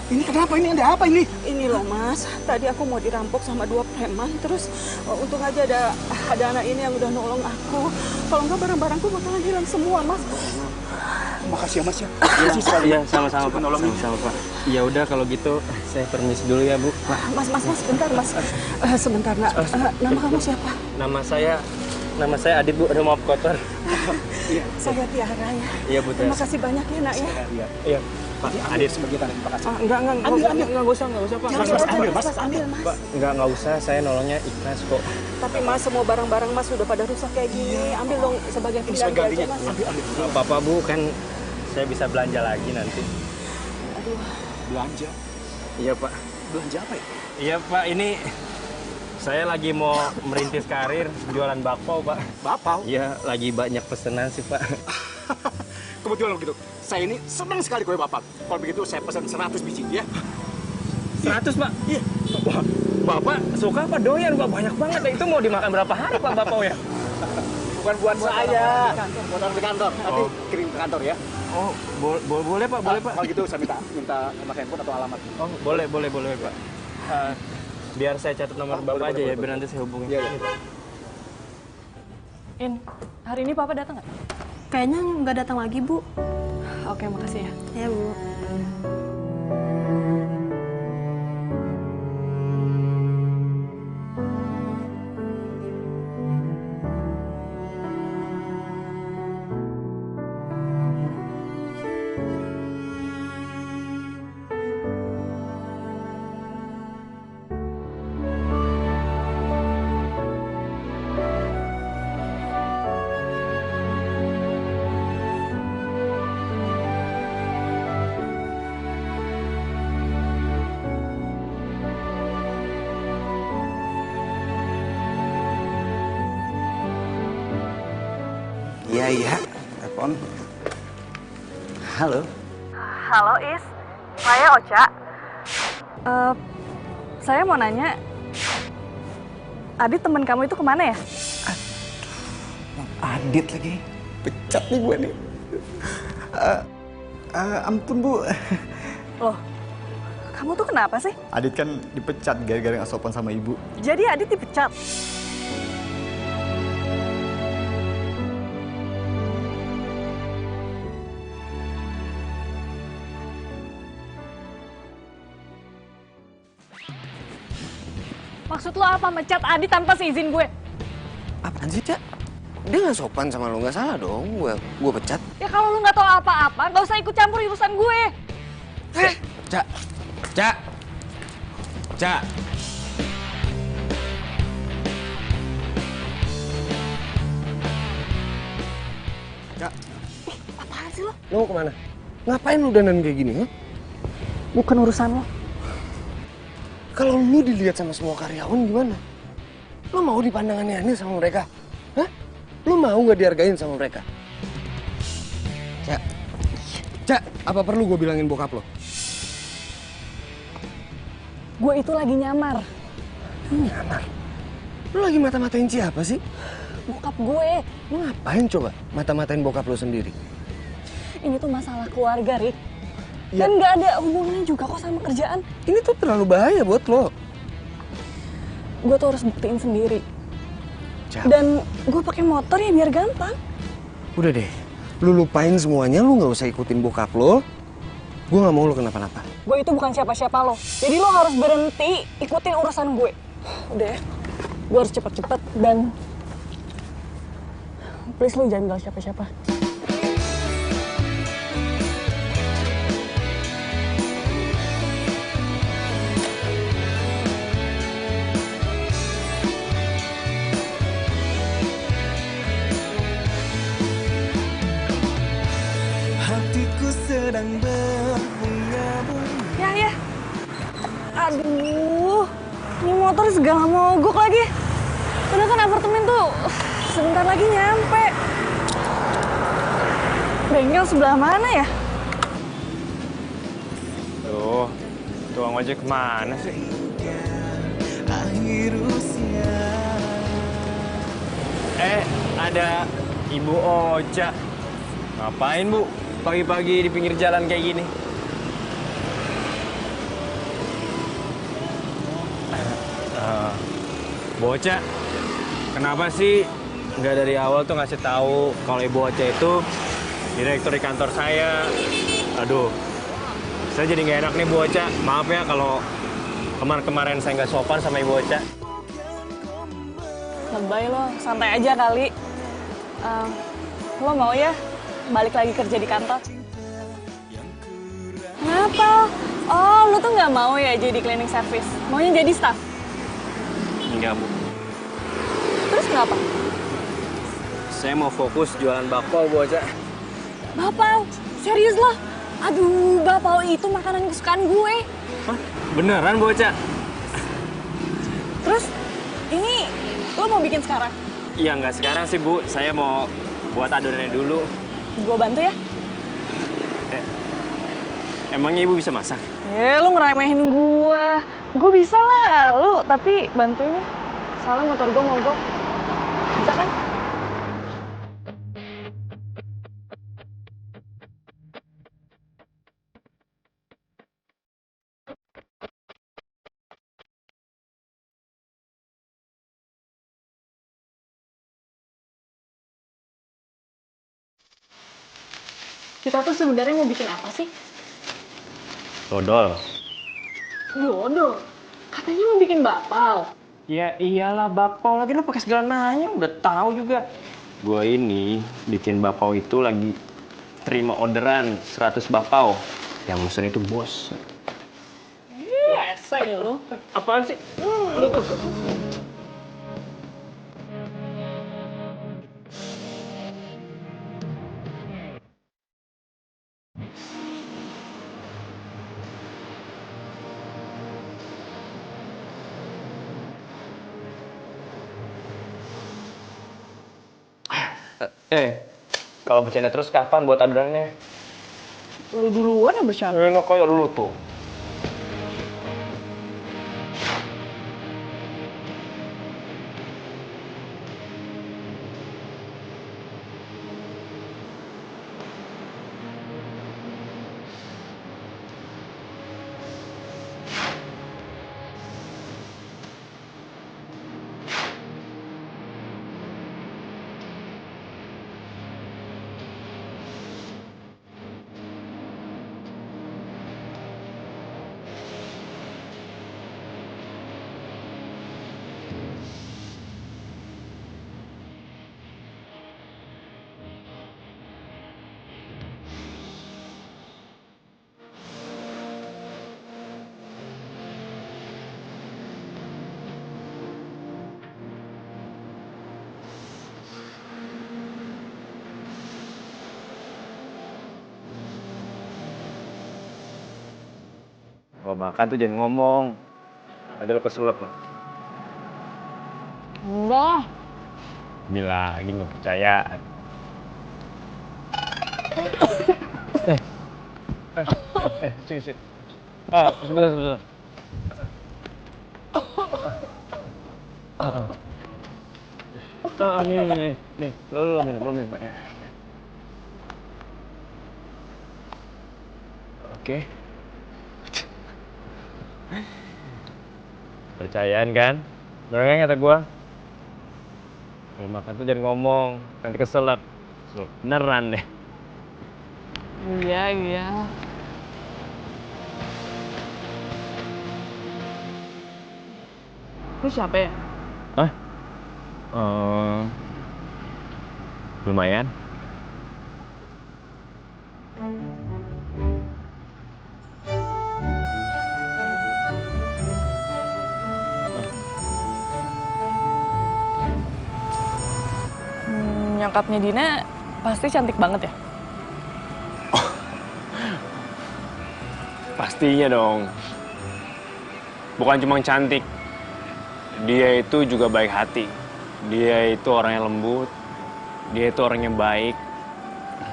Ini kenapa? Ini ada apa ini? Ini loh, Mas. Tadi aku mau dirampok sama 2 preman. Terus untung aja ada anak ini yang udah nolong aku. Kalau nggak barang-barangku bakalan hilang semua, Mas. Makasih ya, Mas ya. Iya, sama-sama Pak. Sama-sama Pak. Ya udah kalau gitu saya permisi dulu ya, Bu. Mas, bentar, Mas. Sebentar, Nak. Nama kamu siapa? Nama saya Adit, Bu. Ada maaf kotor. Saya Tiara ya. Iya, Bu. Terima kasih banyak ya, Nak ya. Iya. Pak, Adit sebagai tanda terima kasih. Enggak usah, Pak. Ambil, Mas. Enggak usah, saya nolongnya ikhlas kok. Tapi Mas, semua barang-barang Mas sudah pada rusak kayak gini. Ambil dong sebagai pengganti aja, Mas. Enggak apa-apa, Bu. Kan saya bisa belanja lagi nanti. Aduh. Belanja? Iya, Pak. Belanja apa ya? Iya, Pak. Ini saya lagi mau merintis karir jualan bakpao, Pak. Bakpao? Iya, lagi banyak pesanan sih, Pak. Kebetulan begitu. Saya ini senang sekali kue Bapak. Kalau begitu saya pesan 100 biji ya. 100, Pak? Iya. Wah, Bapak suka apa doyan, Pak? Banyak banget. Itu mau dimakan berapa hari, Pak, bakpao ya? Bukan buat saya. Buat di kantor. Nanti kirim ke kantor ya. Oh, boleh, Pak. Boleh, Pak. Kalau gitu saya minta nomor handphone atau alamat. Oh, boleh, Pak. Biar saya catat nomor Bapak aja ya, biar nanti saya hubungin. Iya. In, hari ini Papa datang nggak? Kayaknya nggak datang lagi, Bu. Oke, makasih ya. Ya, Bu. Iya, telepon. Halo. Halo Is, saya Ocha. Saya mau nanya, Adit teman kamu itu kemana ya? Adit lagi. Pecat nih gue nih. Ampun Bu. Loh, kamu tuh kenapa sih? Adit kan dipecat gara-gara nggak sopan sama ibu. Jadi Adit dipecat? Maksud lo apa mecat Adit tanpa seizin gue? Apaan sih, Cak? Dia nggak sopan sama lo, nggak salah dong. Gue pecat. Ya kalau lu nggak tahu apa-apa, nggak usah ikut campur urusan gue. Cak, Cak, Cak. Cak. Apaan sih lo? Lo mau kemana? Ngapain lu dandan kayak gini, ha? Bukan urusan lo. Kalau lu dilihat sama semua karyawan gimana? Lu mau dipandang aneh-aneh sama mereka? Hah? Lu mau nggak dihargain sama mereka? Cak, Cak, apa perlu gue bilangin bokap lo? Gue itu lagi nyamar. Nyamar? Lu lagi mata-matain siapa sih? Bokap gue. Lu ngapain coba mata-matain bokap lo sendiri? Ini tuh masalah keluarga, Rick. Ya. Dan nggak ada hubungannya juga kok sama kerjaan. Ini tuh terlalu bahaya buat lo. Gue tuh harus buktiin sendiri. Cak. Dan gue pakai motor ya biar gampang. Udah deh, lu lupain semuanya, lu nggak usah ikutin bokap lo. Gue nggak mau lo kenapa-napa. Gue itu bukan siapa-siapa lo. Jadi lo harus berhenti ikutin urusan gue. Udah ya, gue harus cepet-cepet dan please lo jangan bilang siapa-siapa. Hatiku sedang berbunga-bunga. Ya. Aduh, ini motor segala mogok lagi. Padahal kan apartemen tuh sebentar lagi nyampe. Bengkel sebelah mana ya? Tuh, tukang ojek kemana sih? Akhir usia. Ada Ibu Ocha. Ngapain, Bu? Pagi-pagi di pinggir jalan kayak gini. Bocah, kenapa sih nggak dari awal tuh ngasih tahu kalau Ibu Ocha itu direktur di kantor saya? Aduh, saya jadi nggak enak nih Bu Ocha. Maaf ya kalau kemarin-kemarin saya nggak sopan sama Ibu Ocha. Lebay lo, santai aja kali. Lo mau ya balik lagi kerja di kantor? Kenapa? Oh, lo tuh nggak mau ya jadi cleaning service? Maunya jadi staff? Enggak, Bu. Terus kenapa? Saya mau fokus jualan bakpao, Bu Ocha. Bapau? Serius lo? Aduh, bapau itu makanan kesukaan gue. Hah? Beneran, Bu Ocha? Terus, ini lo mau bikin sekarang? Ya nggak sekarang sih, Bu. Saya mau buat adonannya dulu. Gue bantu ya? Emangnya Ibu bisa masak? Lu ngeremehin gua. Gua bisa lah, lu tapi bantuin. Soalnya motor gua mogok. Bisa kan? Kita tuh sebenarnya mau bikin apa sih? Dodol. Dodol? Katanya mau bikin bakpao. Ya iyalah bakpao lagi, lu pakai segala nanya, udah tahu juga. Gua ini bikin bakpao itu lagi terima orderan 100 bakpao. Yang mesen itu bos. Biasa ya lu. Apaan sih? Kalau bercanda terus kapan buat adonannya? Lu duluan yang bercanda. Enak kayak dulu tuh. Kalau makan tuh jangan ngomong. Ada lo kesulap lo. Enggak. Bilangin nggak percaya. Sini. Sebentar. Nih, lo minum. Oke. Percayaan kan? Bener kan kata gua? Kalau makan tuh jangan ngomong, nanti keselak. Beneran deh. Iya. Lu siapa ya? Hah? Lumayan. Nyokapnya Dina pasti cantik banget ya? Pastinya dong. Bukan cuma cantik. Dia itu juga baik hati. Dia itu orang yang lembut. Dia itu orang yang baik.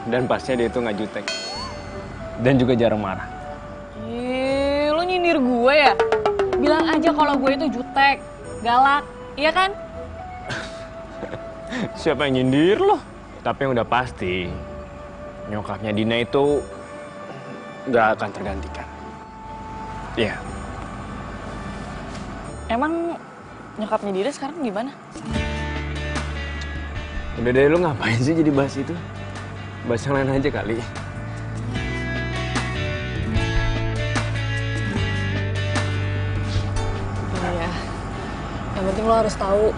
Dan pastinya dia itu nggak jutek. Dan juga jarang marah. Ih, lu nyindir gue ya? Bilang aja kalau gue itu jutek, galak, iya kan? Siapa yang nyindir lo? Tapi yang udah pasti, nyokapnya Dina itu nggak akan tergantikan. Iya. Emang nyokapnya Dina sekarang gimana? Udah deh, lu ngapain sih jadi bahas itu? Bahas yang lain aja kali. Iya. Yang penting lo harus tahu,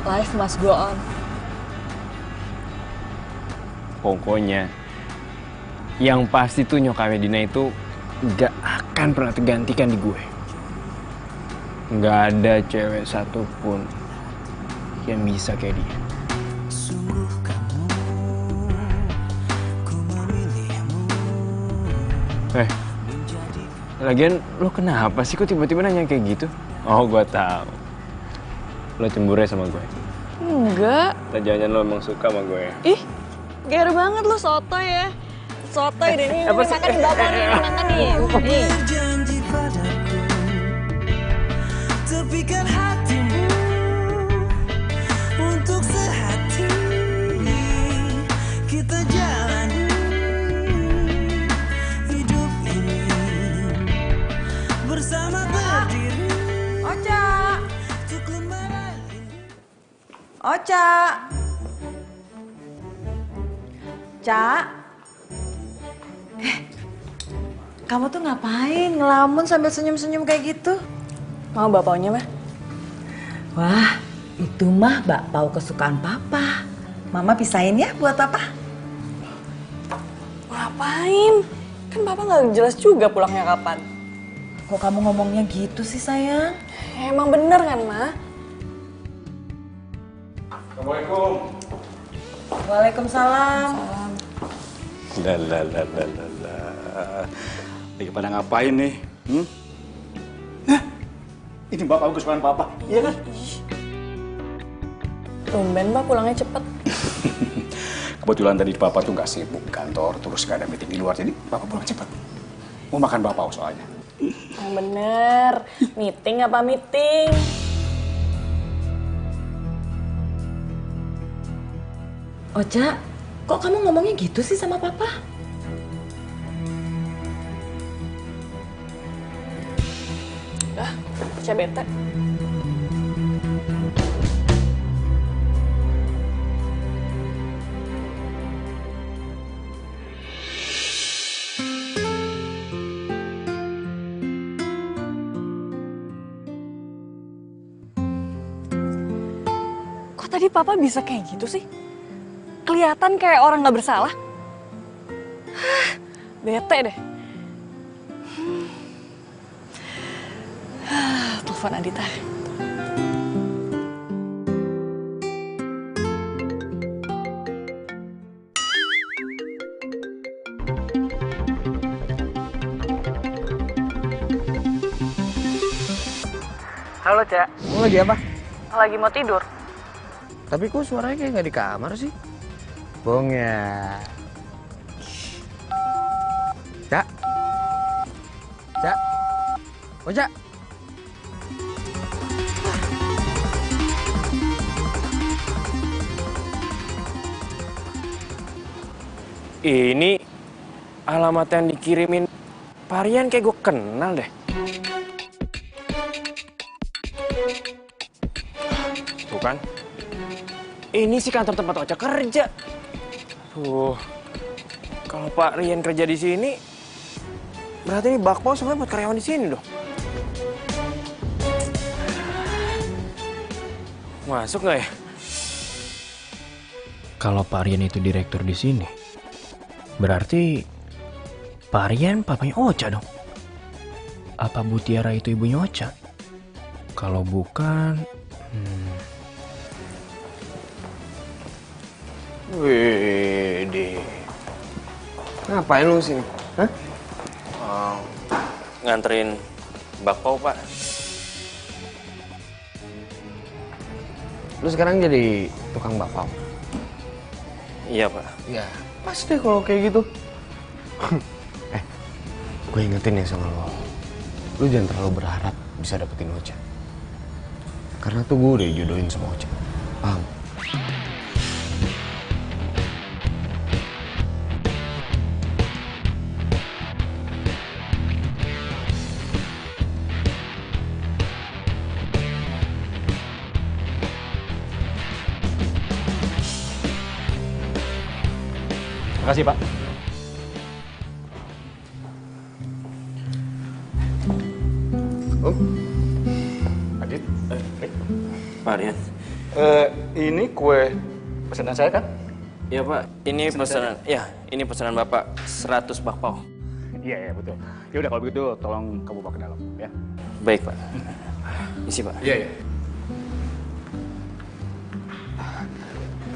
life must go on. Pokoknya, yang pasti tuh nyokapnya Dina itu gak akan pernah tergantikan di gue. Gak ada cewek satupun yang bisa kayak dia. Lagian lo kenapa sih kok tiba-tiba nanya kayak gitu? Oh, gue tahu. Lo cemburu ya sama gue? Enggak. Jangan-jangan lo emang suka sama gue? Ih, gair banget lo, sotoy ya. Sotoy deh, nih makan di bawah nih, makan nih. Janji padaku, tepikan hatimu untuk sehati kita jalani hidup ini bersama berdiri. Ocha. Ocha. Cak. Kamu tuh ngapain ngelamun sambil senyum-senyum kayak gitu? Mau bapaunya mah? Wah, itu mah bakpao kesukaan Papa. Mama pisahin ya buat Papa. Ngapain? Kan Papa nggak jelas juga pulangnya kapan. Kok kamu ngomongnya gitu sih sayang? Emang bener kan, Ma? Assalamualaikum. Waalaikumsalam. Lagi pada ngapain nih? Hah? Ini bapak kesukaan Papa, iya kan? Tumben, Pak, pulangnya cepet. Kebetulan tadi Papa tuh nggak sibuk di kantor, terus nggak ada meeting di luar, jadi Papa pulang cepat. Mau makan bakpao soalnya. Yang bener, meeting apa meeting? Ocha, kok kamu ngomongnya gitu sih sama papa? Dah, Ocha bete. Kok tadi papa bisa kayak gitu sih? Kelihatan kayak orang nggak bersalah. Hah, bete deh. Telepon Adita. Halo, Cak. Kamu lagi apa? Lagi mau tidur. Tapi kok suaranya kayak nggak di kamar sih? Bohong ya. Cak. Cak. Oh, Cak. Ini alamat yang dikirimin Parian kayak gue kenal deh. Bukan? Ini sih kantor tempat Ocha kerja. Kalau Pak Rian kerja di sini, berarti ini bakpao semuanya buat karyawan di sini dong. Masuk nggak ya? Kalau Pak Rian itu direktur di sini, berarti Pak Rian papanya Ocha dong. Apa Bu Tiara itu ibunya Ocha? Kalau bukan, Wede. Ngapain lu sini? Hah? Nganterin bakpao, Pak. Lu sekarang jadi tukang bakpao? Iya, Pak. Ya, pas deh kalau kayak gitu. Gue ingetin ya sama lo. Lu jangan terlalu berharap bisa dapetin Ocha. Karena tuh gue udah dijodohin sama Ocha. Paham? Terima kasih, Pak. Adit, Pak Rian. Ini kue pesanan saya kan? Iya, Pak. Ini pesanan. Ya, ini pesanan Bapak 100 bakpao. Iya, betul. Ya udah kalau begitu tolong kamu bawa ke dalam, ya. Baik, Pak. Isi, Pak. Iya.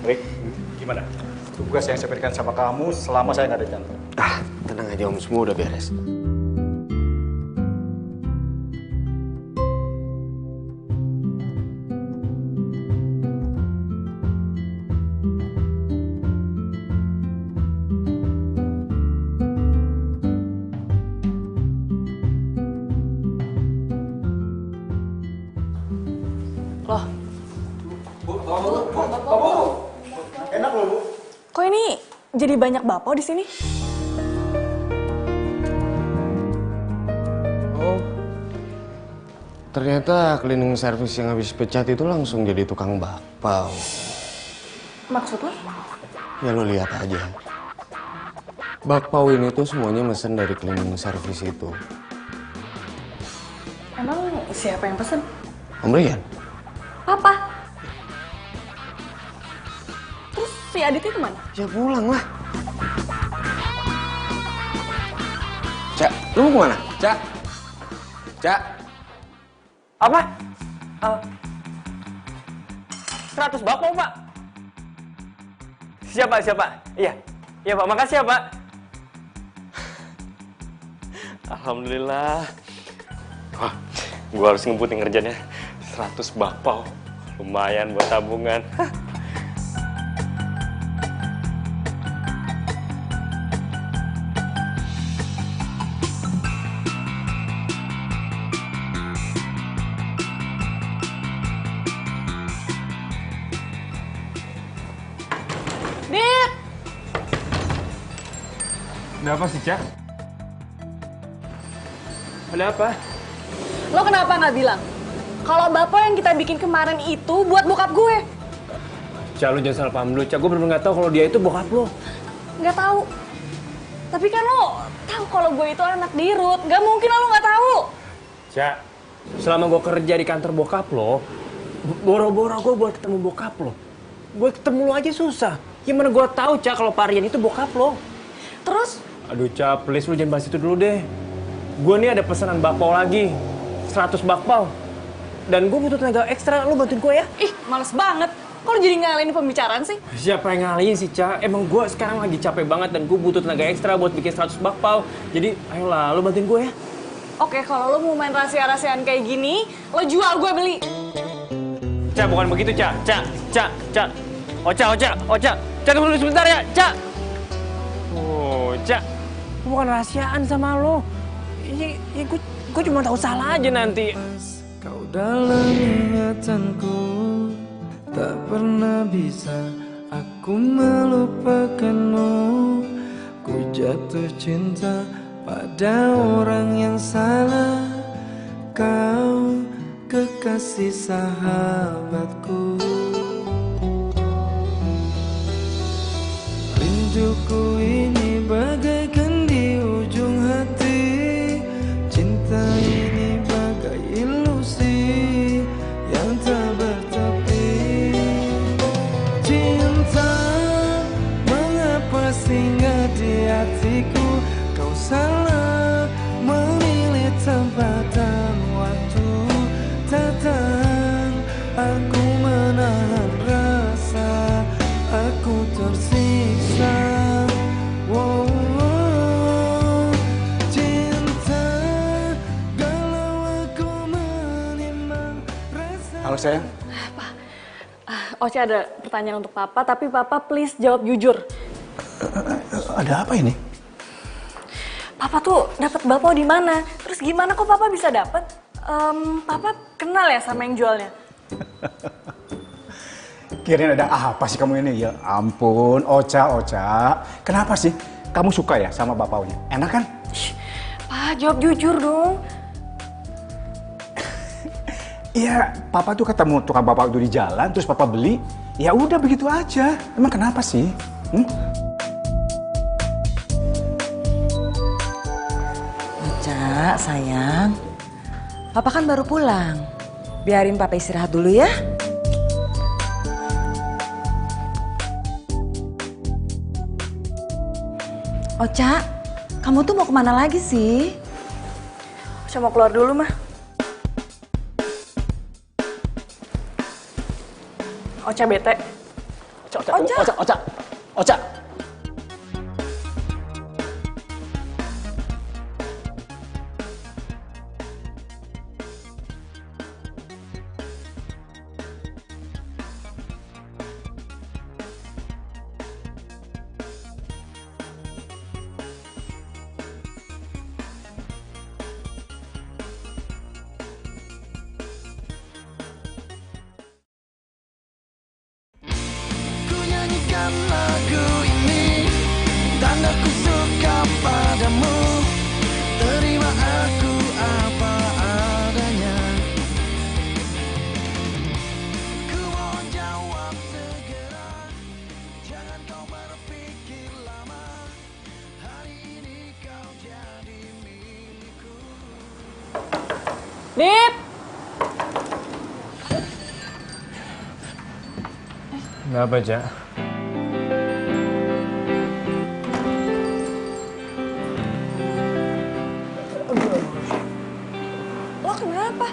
Baik, gimana? Tugas yang saya berikan sama kamu selama saya nggak ada di kantor. Tenang aja Om, semua udah beres. Loh, Enak loh, Bu. kok ini jadi banyak bakpao di sini? Oh, ternyata cleaning service yang habis pecat itu langsung jadi tukang bakpao. Maksud lo? Ya lo lihat aja. Bakpao ini tuh semuanya mesen dari cleaning service itu. Emang siapa yang pesen? Om Rian? Papa. Terus si Aditnya kemana? Ya pulang lah. Cak, lu mau kemana? Cak? Cak? Apa? 100 bakpao, Pak. Siapa? Iya, Pak. Makasih ya, Pak. Alhamdulillah. Wah, gue harus ngebutin kerjanya. 100 bakpao. Lumayan buat tabungan. Ada apa sih, Cak? Ada apa? Lo kenapa nggak bilang? Kalau bapak yang kita bikin kemarin itu buat bokap gue. Cak, lu jangan salah paham dulu, Cak. Gue bener-bener nggak tahu kalau dia itu bokap lo. Nggak tahu. Tapi kan lo tahu kalau gue itu anak dirut. Nggak mungkin lo nggak tahu. Cak, selama gue kerja di kantor bokap lo, boro-boro gue buat ketemu bokap lo. Buat ketemu lo aja susah. Gimana gue tahu, Cak, kalau Parian itu bokap lo? Terus? Aduh, Cak, please lu jangan bahas itu dulu deh. Gue nih ada pesanan bakpao lagi. 100 bakpao. Dan gue butuh tenaga ekstra, lu bantuin gue ya? Ih, males banget. Kok lo jadi ngalahin pembicaraan sih? Siapa yang ngalihin sih, Cak? Emang gue sekarang lagi capek banget dan gue butuh tenaga ekstra buat bikin 100 bakpao. Jadi, ayolah, lu bantuin gue ya. Oke, kalau lo mau main rahasia-rahasiaan kayak gini, lo jual, gue beli. Cak, bukan begitu, Cak. Cak. Oca. Cak, tunggu dulu sebentar ya, Cak. Oh, Cak. Bukan rahasiaan sama lo. Ya gue cuma tahu salah aja nanti. Kau dalam ingatanku, tak pernah bisa aku melupakanmu. Ku jatuh cinta pada orang yang salah. Kau kekasih sahabatku. Rinduku ini bagaikan di ujung hati. Cinta ini bagai ilusi yang tak bertepi. Cinta, mengapa singgah di hatiku? Kau salah memilih tempat dan waktu. Tak tahan aku menahan rasa, aku tersiksa. Wow. Halo sayang. Oce ada pertanyaan untuk Papa, tapi Papa please jawab jujur. Ada apa ini? Papa tuh dapat bakpao di mana? Terus gimana kok Papa bisa dapat? Papa kenal ya sama yang jualnya? Kirain ada apa sih kamu ini? Ya ampun, Oca. Kenapa sih kamu suka ya sama bapaonya? Enak kan? Pak, jawab jujur dong. Iya, Papa tuh ketemu tukang bapak itu di jalan, terus Papa beli. Ya udah begitu aja. Emang kenapa sih? Oca, sayang. Papa kan baru pulang. Biarin Papa istirahat dulu ya. Oca, kamu tuh mau kemana lagi sih? Oca mau keluar dulu, mah. Oca bete. Oca. Nyanyikan lagu ini, tandaku suka padamu. Terima aku apa adanya. Ku mohon jawab segera, jangan kau berpikir lama. Hari ini kau jadi milikku. Dit! Kenapa, Cak? Lo kenapa?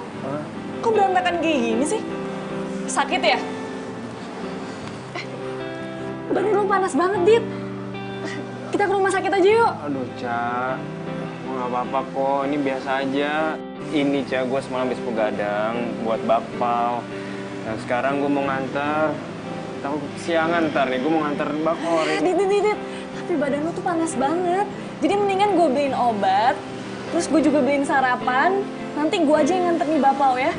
Kok berantakan kayak gini sih? Sakit ya? Badan lo panas banget, Dit. Kita ke rumah sakit aja yuk. Aduh, Cak. Nggak apa-apa kok, ini biasa aja. Ini, Cak, gue semalam habis begadang buat bakpao. Nah, sekarang gue mau nganter. Tahu siangan ntar nih, gue mau nganter bakpao. Dit. Tapi badan lo tuh panas banget. Jadi mendingan gue beliin obat, terus gue juga beliin sarapan. Nanti gue aja yang nganter nih bakpao ya.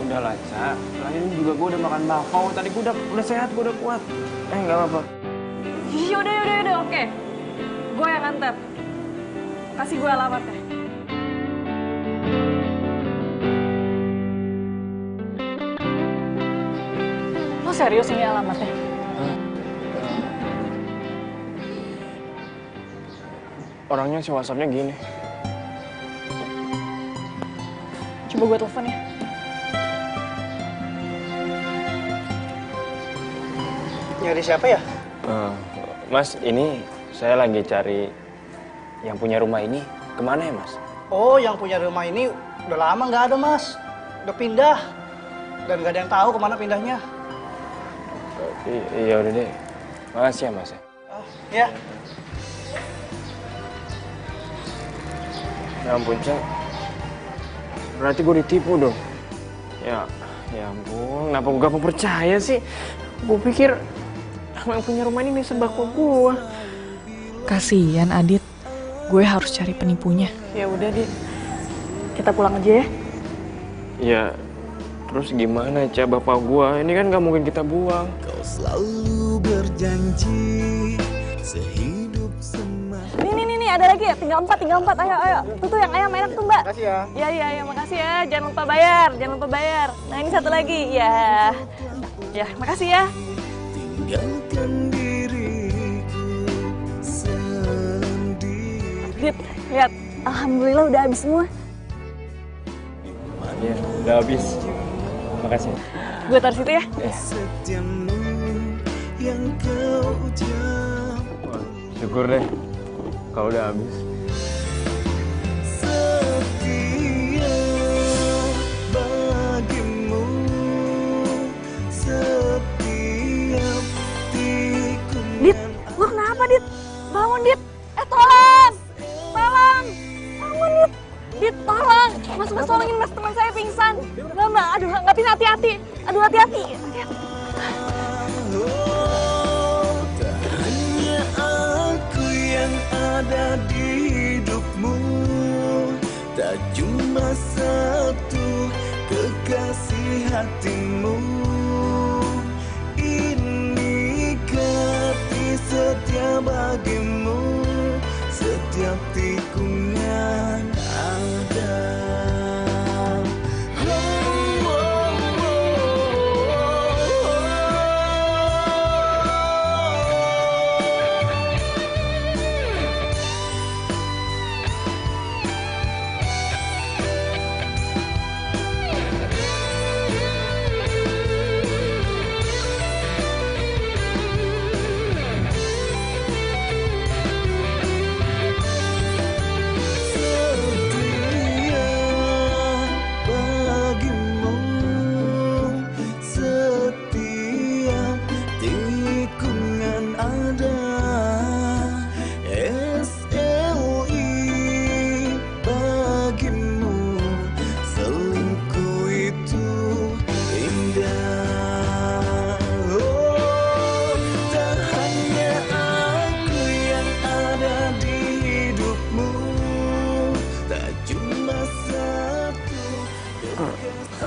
Udahlah, Cak. Lain juga gue udah makan bakpao. Tadi gue udah sehat, gue udah kuat. Nggak apa-apa. Yaudah, oke. Gue yang nganter. kasih gue alamatnya. Lo serius ini alamatnya? Orangnya si WhatsApp-nya gini. Coba gue telepon ya. Nyari siapa ya? Mas, ini saya lagi cari yang punya rumah ini. Kemana ya, Mas? Oh, yang punya rumah ini udah lama nggak ada, Mas. Udah pindah. Dan nggak ada yang tahu kemana pindahnya. Iya udah deh. Makasih ya, Mas. Ya. Ya ampun, Ceng. Berarti gue ditipu dong. Ya ampun. Kenapa gue gak mau percaya sih? Gue pikir yang punya rumah ini sebab gue. Kasian Adit, gue harus cari penipunya. Ya udah Dit, kita pulang aja ya. Ya, terus gimana bapak gue? Ini kan gak mungkin kita buang. Kau selalu berjanji sehidup semati. Nih, ada lagi ya, tinggal 4, ayo. Tuh yang ayam enak tuh Mbak. Makasih ya. Iya, makasih ya, jangan lupa bayar. Nah ini satu lagi, ya makasih ya. Tinggalkan diriku sendiri. Dit, lihat, alhamdulillah udah habis semua. Iya, udah habis. Makasih. Gue taruh situ ya. Setiamu yang kau jauh. Syukur deh, kalau udah habis. Setia bagimu setiap tikungan. Dit, lu kenapa Dit? Bangun Dit. Tolong. Bangun Dit. Dit, tolong. Mas tolongin Mas, teman saya pingsan. Mbak, aduh nggak bisa, hati-hati. Aduh hati-hati. Tak hanya aku yang ada di hidupmu, tak cuma satu kekasih hatimu. Ini hati setia bagimu, setiap tikungan ada.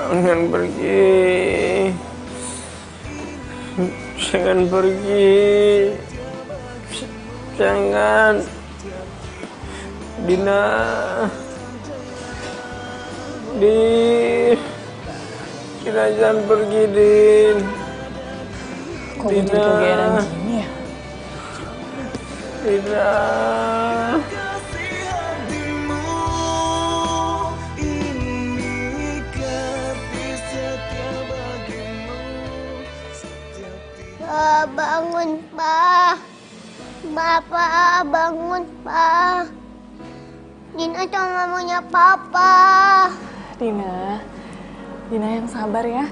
Jangan pergi. Jangan pergi. Jangan. Dina. Dina jangan pergi, Din. Kok Dina kegeeran gini ya? Dina. Bangun, Pak. Bapak, bangun, Pak. Dina cuma maunya Papa. Dina yang sabar ya.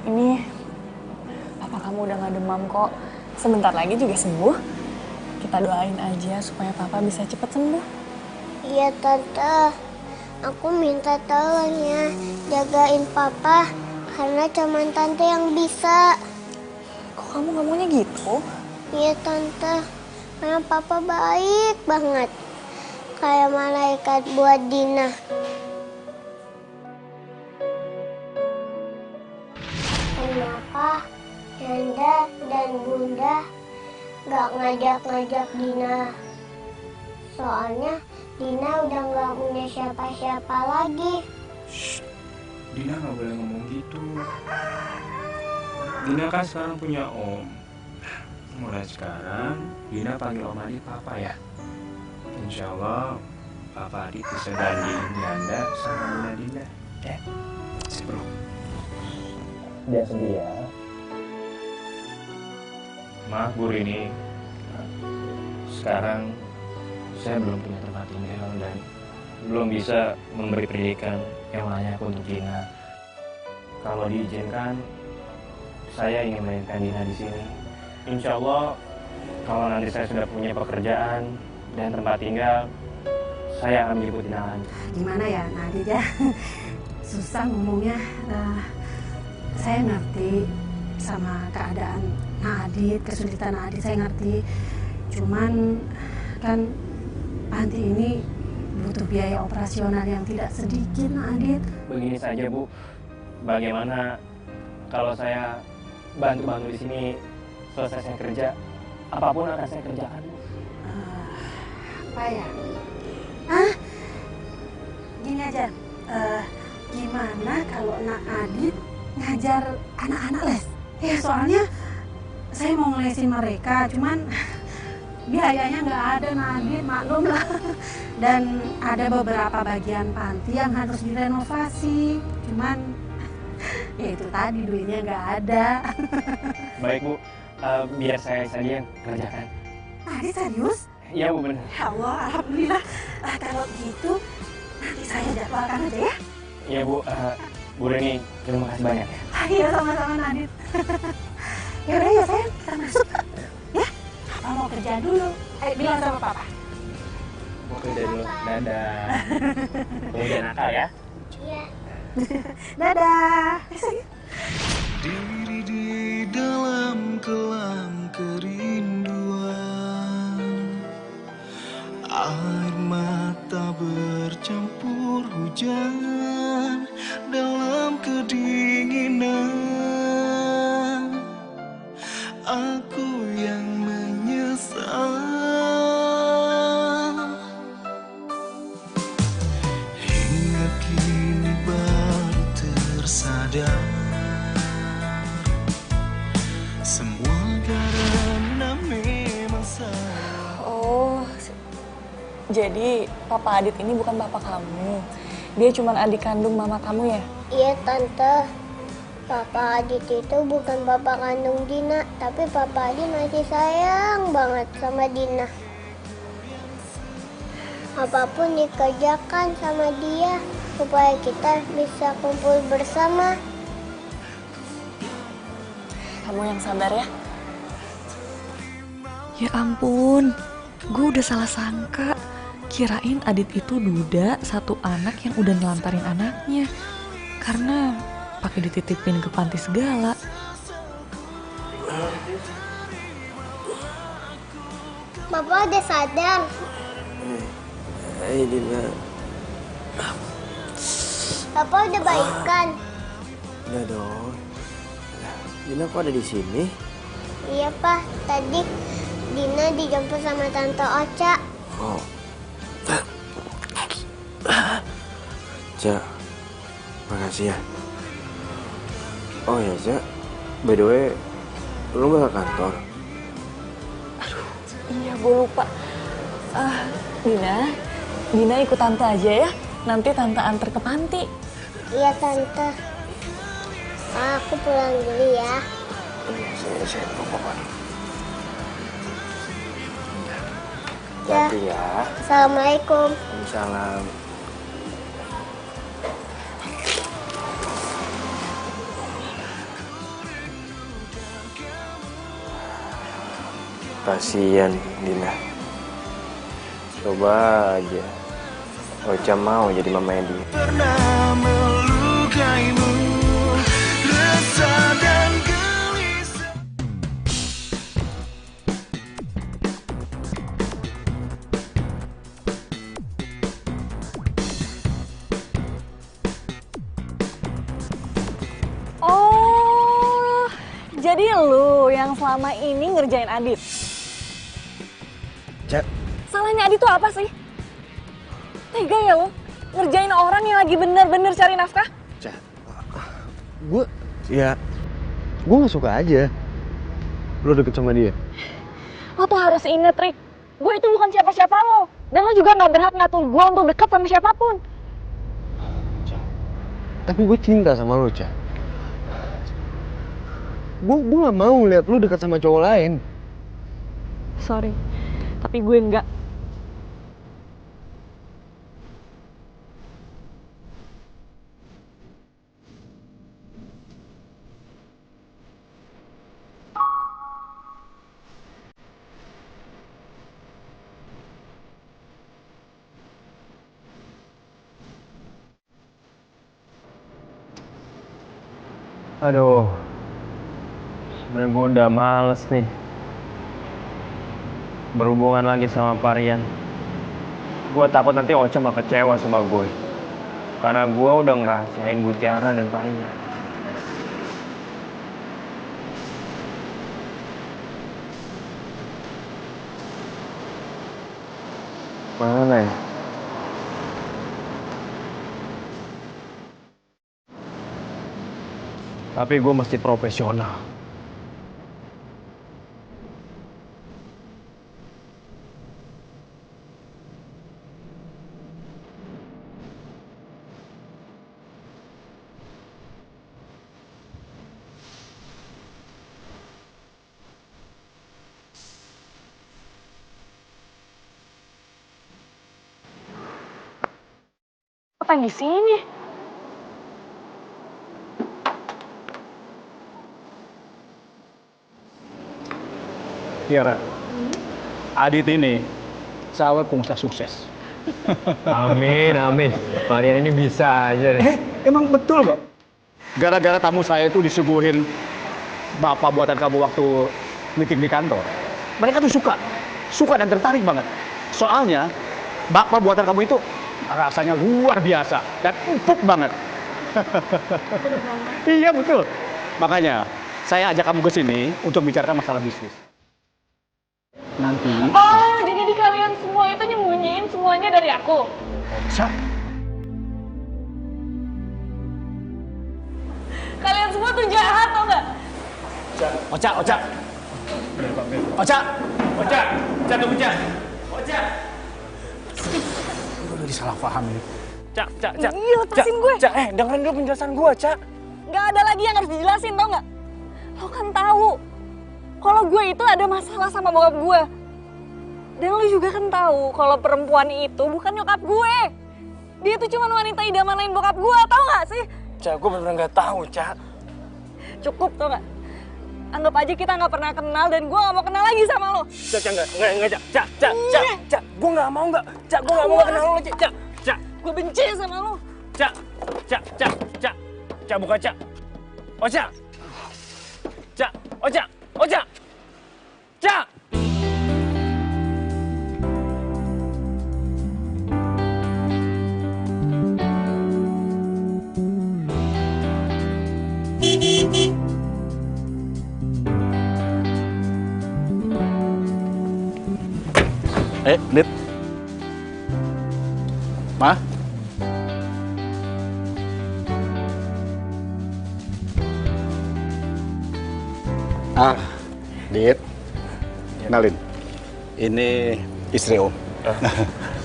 Ini papa kamu udah gak demam kok. Sebentar lagi juga sembuh. Kita doain aja supaya papa bisa cepet sembuh. Iya, Tante. Aku minta tolong ya, jagain Papa. Karena cuma Tante yang bisa. Kok kamu ngomongnya gitu? Iya, Tante. Karena Papa baik banget. Kayak malaikat buat Dina. Kenapa Yanda dan Bunda gak ngajak-ngajak Dina? Soalnya Dina udah nggak punya siapa-siapa lagi. Shh, Dina nggak boleh ngomong gitu. Dina kan sekarang punya om. Mulai sekarang, Dina panggil om Adit Papa ya. Insya Allah, Papa Adit bisa bandingin Ganda sama Bunda Dina. Ya, bro. Jangan sedih ya. Maaf Bu Rini, sekarang saya belum punya tempat tinggal dan belum bisa memberi pendidikan yang layak untuk Dina. Kalau diizinkan, saya ingin melahirkan Dina di sini. Insya Allah, kalau nanti saya sudah punya pekerjaan dan tempat tinggal, saya akan menjemput Dina lagi. Gimana ya, Nadit ya? Susah ngomongnya. Saya ngerti sama keadaan Nadit, kesulitan Nadit, saya ngerti. Cuman kan panti ini butuh biaya operasional yang tidak sedikit, Nadit. Begini saja Bu, bagaimana kalau saya bantu-bantu di sini selesai saya kerja, apapun akan saya kerjakan Bu. Apa ya? Gini aja, gimana kalau Nak Adit ngajar anak-anak les? Ya soalnya saya mau ngelesin mereka, cuman biayanya nggak ada, Nadit, maklum lah. Dan ada beberapa bagian panti yang harus direnovasi, cuman ya itu tadi duitnya nggak ada. Baik Bu, biar saya saja yang kerjakan. Nadit serius? Iya Bu, benar. Ya Allah, alhamdulillah. Kalau gitu nanti saya jadwalkan aja ya. Iya Bu, Bu Reni, terima kasih banyak ya. Iya sama-sama Nadit. Yaudah ya sayang, kita masuk. Ya, Papa mau kerja dulu. Ayo bilang sama Papa. Mau kerja dulu. Dadah. Kamu jangan nakal ya. Iya. Dadah. Diri di dalam kelam kerinduan, air mata bercampur hujan dalam kedinginan. Aku yang menyesal hingga kini baru tersadar semua karena memang salah. Oh, jadi Papa Adit ini bukan bapak kamu. Dia cuma adik kandung mama kamu ya? Iya Tante, Papa Adit itu bukan bapak kandung Dina, tapi Papa Adit masih sayang banget sama Dina. Apapun dikerjakan sama dia supaya kita bisa kumpul bersama. Kamu yang sabar ya. Ya ampun, gue udah salah sangka. Kirain Adit itu duda satu anak yang udah nelantarin anaknya. Karena pakai dititipin ke panti segala. Bapak udah sadar. Hai Dina. Bapak udah baikan. Udah dong. Dina kok ada di sini? Iya Pak, tadi Dina dijemput sama Tante Ocha. Oh. Cak, makasih ya. Oh ya Cak, by the way, lu gak ke kantor? Iya, gue lupa. Dina ikut Tante aja ya. Nanti Tante antar ke panti. Iya Tante. Aku pulang dulu ya. Saya lupa. Ya. Hati ya. Assalamualaikum. Salam. Kasian Dina. Coba aja Ocha mau jadi mamanya dia. Pernah melukaimu, resah dan gelisah. Oh, jadi lu yang selama ini ngerjain Adit? Cak. Salahnya Adit tuh apa sih? Tega ya lo ngerjain orang yang lagi bener-bener cari nafkah? Gue gak suka aja lo deket sama dia. Lo tuh harus inget, Rick. Gue itu bukan siapa-siapa lo. Dan lo juga gak berhak ngatur gue untuk dekat sama siapapun. Tapi gue cinta sama lo, Ca. Gue gak mau lihat lo dekat sama cowok lain. Sorry, tapi gue enggak. Aduh, sebenarnya gue udah males nih berhubungan lagi sama Parian. Gue takut nanti Ocha malah kecewa sama gue, karena gue udah ngerasain Mutiara dan Parian. Mana ya? Tapi gue mesti profesional. Apa yang di sini? Tiara, Adit ini sahabat pengusaha sukses. Amin, amin. Parian ini bisa aja deh. Emang betul kok. Gara-gara tamu saya itu disuguhin bapak buatan kamu waktu meeting di kantor. Mereka tuh suka dan tertarik banget. Soalnya bapak buatan kamu itu rasanya luar biasa dan empuk banget. Iya betul. Makanya saya ajak kamu ke sini untuk bicarakan masalah bisnis. Nanti. Oh, jadi kalian semua itu nyembunyiin semuanya dari aku. Kalian semua tuh jahat, tau nggak? Ocha, tunggu Ocha. Udah disalah paham ini. Cak. Iya, lepasin gue. Cak, dengerin dulu penjelasan gue, Cak. Nggak ada lagi yang harus dijelasin, tau nggak? Lo kan tahu kalau gue itu ada masalah sama bokap gue. Dan lo juga kan tahu kalau perempuan itu bukan nyokap gue. Dia tuh cuma wanita idaman lain bokap gue, tau nggak sih? Cak, gue bener-bener nggak tahu, Cak. Cukup, tau nggak? Anggap aja kita nggak pernah kenal dan gue nggak mau kenal lagi sama lo. Cak, enggak, Cak. Gue nggak mau kenal lo, Cak. Gue benci sama lo. Cak, buka Cak. Ocha. Cak. Dit. Ma? Dit. Kenalin. Ini istri Om.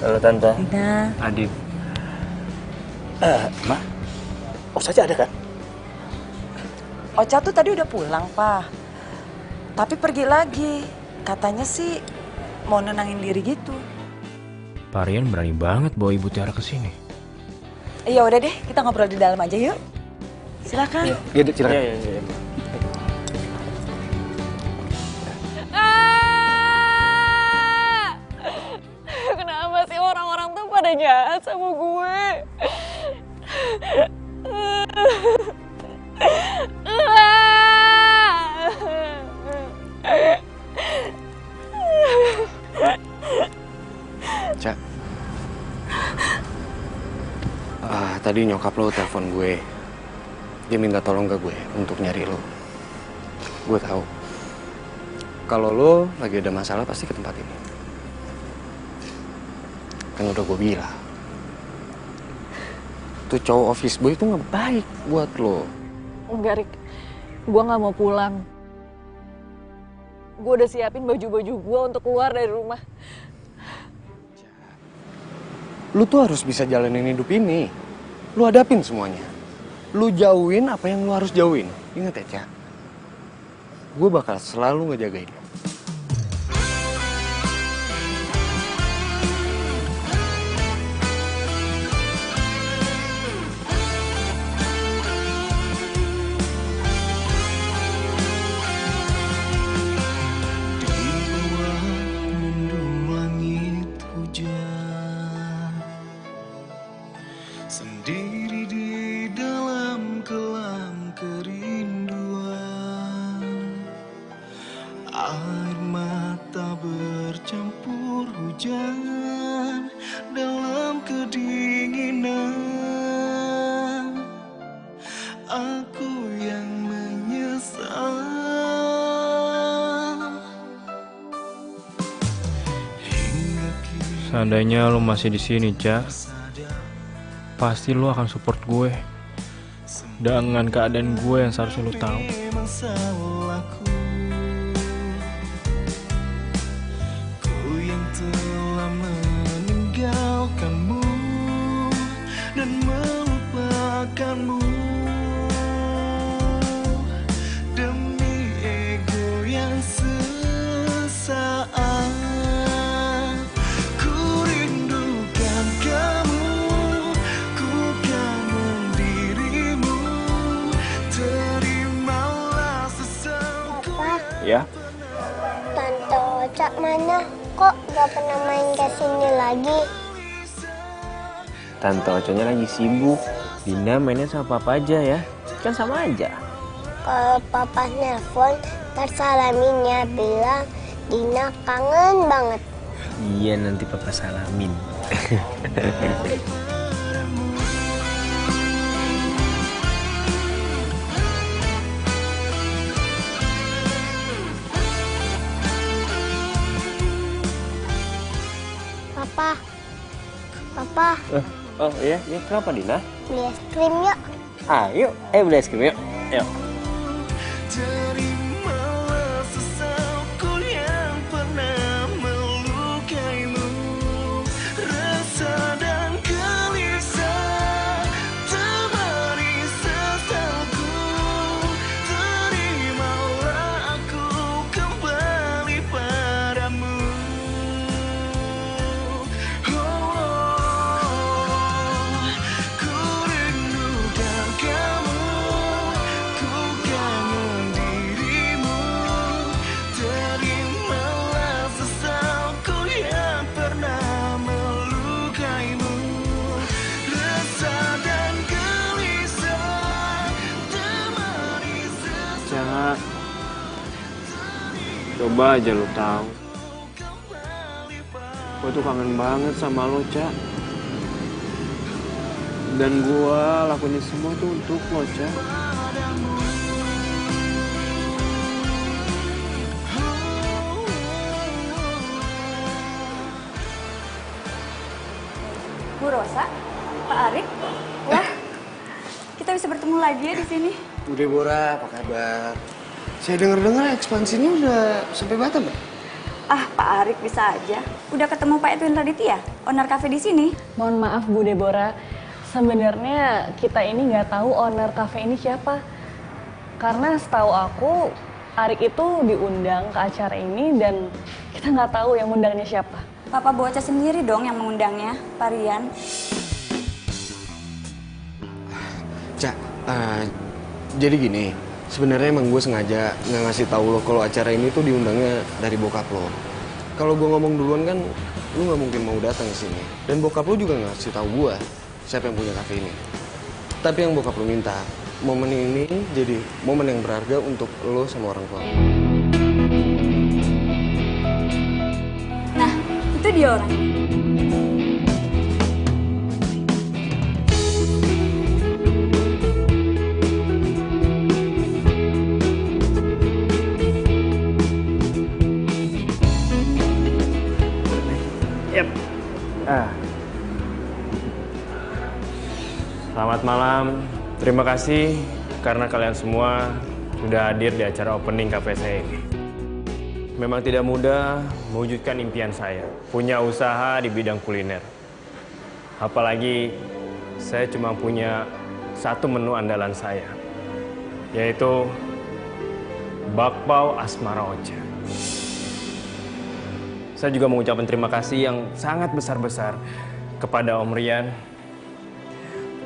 Halo Tante. Nah, Adit. Ma, Ocha ada kan? Ocha tuh tadi udah pulang, Pak. Tapi pergi lagi. Katanya sih mau nenangin diri gitu. Parian berani banget bawa Ibu Tiara ke sini. Iya udah deh, kita ngobrol di dalam aja yuk. Silakan. Iya, Dit, silakan. Iya. Kenapa sih orang-orang tuh pada jahat sama gue? Cak. Tadi nyokap lo telepon gue. Dia minta tolong ke gue untuk nyari lo. Gue tahu kalau lo lagi ada masalah pasti ke tempat ini. Kan udah gue bilang, tuh cowok office boy itu nggak baik buat lo. Enggak, Rik. Gue nggak mau pulang. Gue udah siapin baju-baju gue untuk keluar dari rumah. Lu tuh harus bisa jalanin hidup ini. Lu hadapin semuanya. Lu jauhin apa yang lu harus jauhin. Ingat ya, Ca. Gue bakal selalu ngejagain lu. Sendiri di dalam kelam kerinduan, air mata bercampur hujan dalam kedinginan. Aku yang menyesal. Seandainya lo masih di sini, Ca, pasti lo akan support gue dengan keadaan gue yang seharusnya lo tahu. Memang salahku, ku yang telah meninggalkanmu dan melupakanmu demi ego yang sesaat. Ku rindukan kamu, ku kangen dirimu, terimalah sesalku. Ya? Tante Ocha mana? Kok gak pernah main ke sini lagi? Tante Oconya lagi sibuk. Dinda mainnya sama papa aja ya. Kan sama aja. Kalau papa nelpon, tersalaminnya bilang Dina kangen banget. Iya, nanti papa salamin. Papa, Oh iya, kenapa Dina? beli es krim yuk. Ayo, beli es krim yuk. Yuk. Terimalah sesalku yang pernah melukaimu, rasa dan gelisah temani sesalku. Terimalah aku kembali padamu. Ku rindukan kamu, ku kangen dirimu, terimalah sesalku yang pernah melukaimu, rasa dan gelisah temani sesalku. Ca, coba aja lu tahu. Gue tuh kangen banget sama lo, Ca. Dan gue lakuin semua tuh untuk lo, Ca. Bu Rosa, Pak Arik, wah, kita bisa bertemu lagi ya di sini. Bu Deborah, apa kabar? Saya dengar-dengar ekspansinya udah sampai Batam, Pak. Ah, Pak Arik bisa aja. Udah ketemu Pak Edwin Raditya, owner cafe di sini. Mohon maaf Bu Deborah, sebenarnya kita ini nggak tahu owner cafe ini siapa. Karena setahu aku, Arik itu diundang ke acara ini dan kita nggak tahu yang undangnya siapa. Papa Boca sendiri dong yang mengundangnya, Pak Rian. Ca, jadi gini, sebenarnya emang gue sengaja nggak ngasih tahu lo kalau acara ini tuh diundangnya dari bokap lo. Kalau gue ngomong duluan kan, lo nggak mungkin mau datang ke sini. Dan bokap lo juga nggak ngasih tahu gue siapa yang punya kafe ini. Tapi yang bokap lo minta, momen ini jadi momen yang berharga untuk lo sama orang tua lo. Nah, itu dia orangnya. Selamat malam. Terima kasih karena kalian semua sudah hadir di acara opening kafe saya ini. Memang tidak mudah mewujudkan impian saya, punya usaha di bidang kuliner. Apalagi saya cuma punya satu menu andalan saya, yaitu bakpao asmara Ocha. Saya juga mengucapkan terima kasih yang sangat besar-besar kepada Om Rian.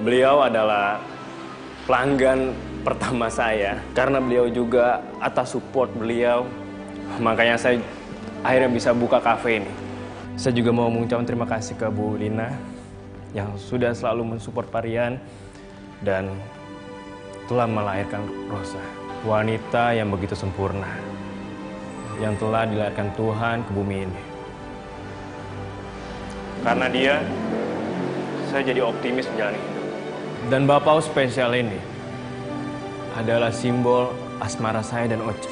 Beliau adalah pelanggan pertama saya, karena beliau juga atas support beliau, makanya saya akhirnya bisa buka kafe ini. Saya juga mau mengucapkan terima kasih ke Bu Lina yang sudah selalu mensupport Pak Rian dan telah melahirkan Rosa, wanita yang begitu sempurna, yang telah dilahirkan Tuhan ke bumi ini. Karena dia, saya jadi optimis menjalani hidup. Dan bakpao spesial ini adalah simbol asmara saya dan Ocha.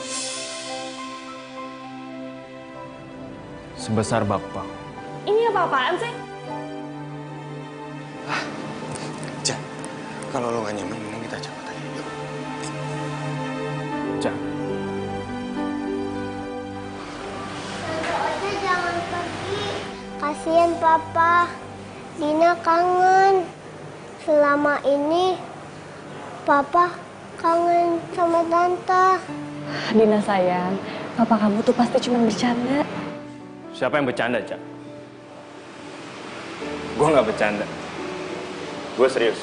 Sebesar bakpao. Ini apa-apaan sih? Cak, kalau lo gak nyaman, mending kita cabut aja. Yuk. Cak. Ocha jangan pergi. Kasihan Papa. Dina kangen. Selama ini Papa kangen sama Tante. Dina sayang, papa kamu tuh pasti cuma bercanda. Siapa yang bercanda, Cak? Gue nggak bercanda. Gue serius.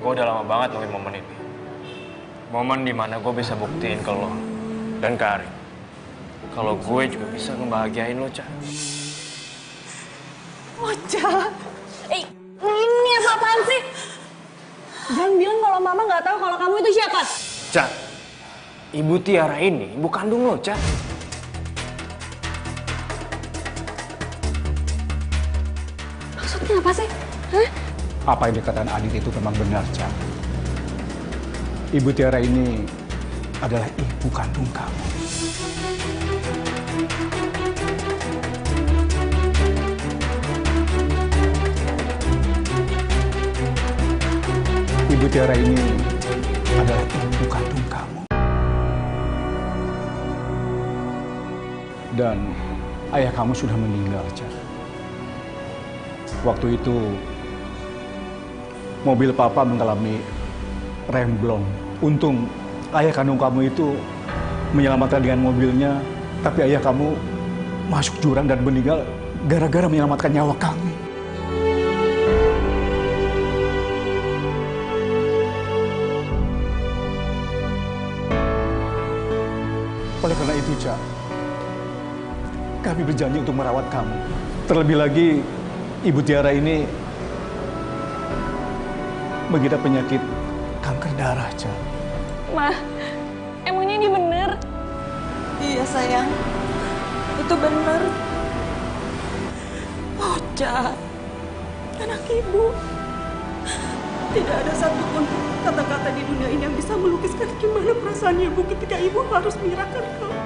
Gue udah lama banget nungguin momen ini. Momen dimana gue bisa buktiin ke lo dan ke Arik kalau gue juga bisa ngebahagiain lo, Cak. Ocha, ini apa-apaan sih? Jangan bilang kalau mama nggak tahu kalau kamu itu siapa. Cak, Ibu Tiara ini ibu kandung lo, Cak. Maksudnya apa sih? Hah? Apa yang dikatakan Adit itu memang benar, Cak. Ibu Tiara ini adalah ibu kandung kamu. Ibu Tiara ini adalah ibu kandung kamu. Dan ayah kamu sudah meninggal, Cak. Waktu itu mobil papa mengalami remblong. Untung ayah kandung kamu itu menyelamatkan dengan mobilnya, tapi ayah kamu masuk jurang dan meninggal gara-gara menyelamatkan nyawa kami. Oleh karena itu, Cak, kami berjanji untuk merawat kamu. Terlebih lagi, Ibu Tiara ini mengidap penyakit kanker darah, Cak. Ma, emangnya ini bener? Iya sayang, itu benar. Ocha, anak ibu. Tidak ada satupun kata-kata di dunia ini yang bisa melukiskan gimana perasaan ibu ketika ibu harus menyerahkan kamu.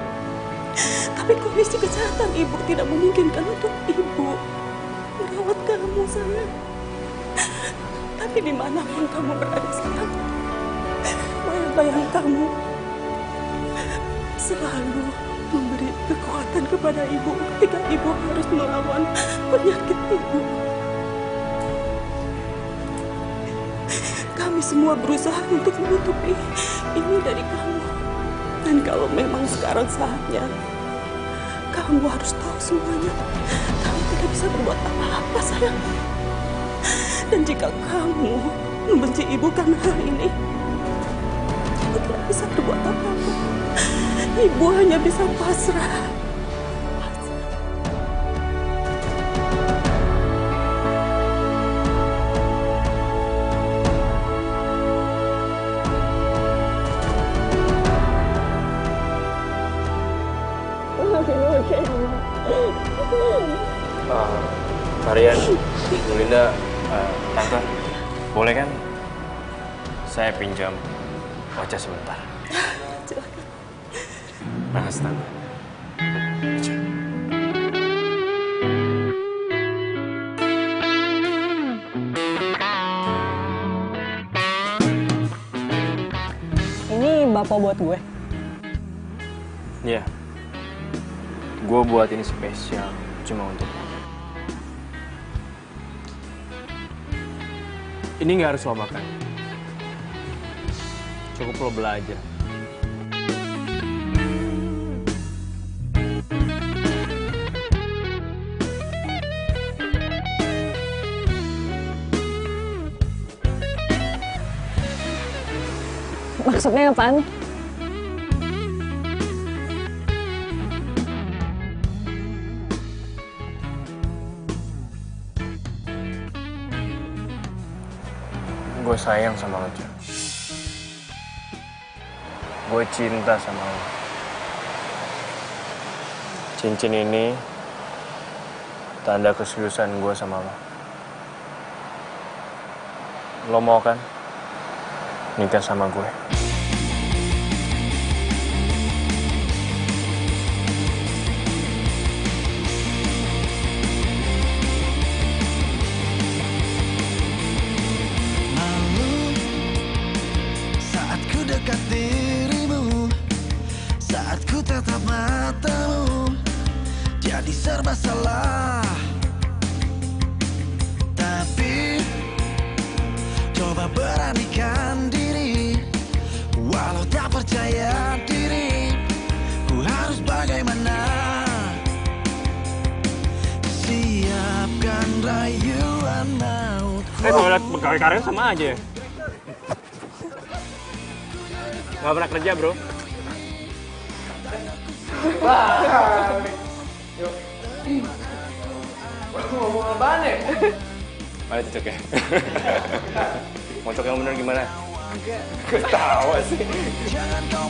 Tapi kondisi kesehatan ibu tidak memungkinkan untuk ibu merawat kamu, sayang. Tapi dimanapun kamu berada sayang, bayang-bayang kamu selalu memberi kekuatan kepada ibu ketika ibu harus melawan penyakit ibu. Kami semua berusaha untuk menutupi ini dari kamu. Dan kalau memang sekarang saatnya, kamu harus tahu semuanya. Kamu tidak bisa berbuat apa-apa, sayang. Dan jika kamu membenci ibu karena hal ini, kamu tidak bisa berbuat apa-apa. Ibu hanya bisa pasrah. Marian, Bu Linda, Tante, boleh kan saya pinjam Ocha sebentar? Makasih, Tante. sembako buat gue? Iya. Gue buat ini spesial cuma untuk lo. Ini nggak harus lo makan. Cukup lo belajar. Maksudnya apaan? Gue sayang sama lo, Cak. Gue cinta sama lo. Cincin ini tanda keseriusan gue sama lo. Lo mau kan nikah sama gue? Saat ku dekat dirimu, saat ku tatap matamu, jadi serba salah. Tapi coba beranikan diri, walau tak percaya diri, ku harus bagaimana? Siapkan rayuan maut. Kalau lihat pegawai karyawan sama aja. Gak pernah kerja, bro. Yuk. Ngomong apaan ya? Mana cocok ya? Mau cocok yang bener gimana? Ketawa sih. Jangan kau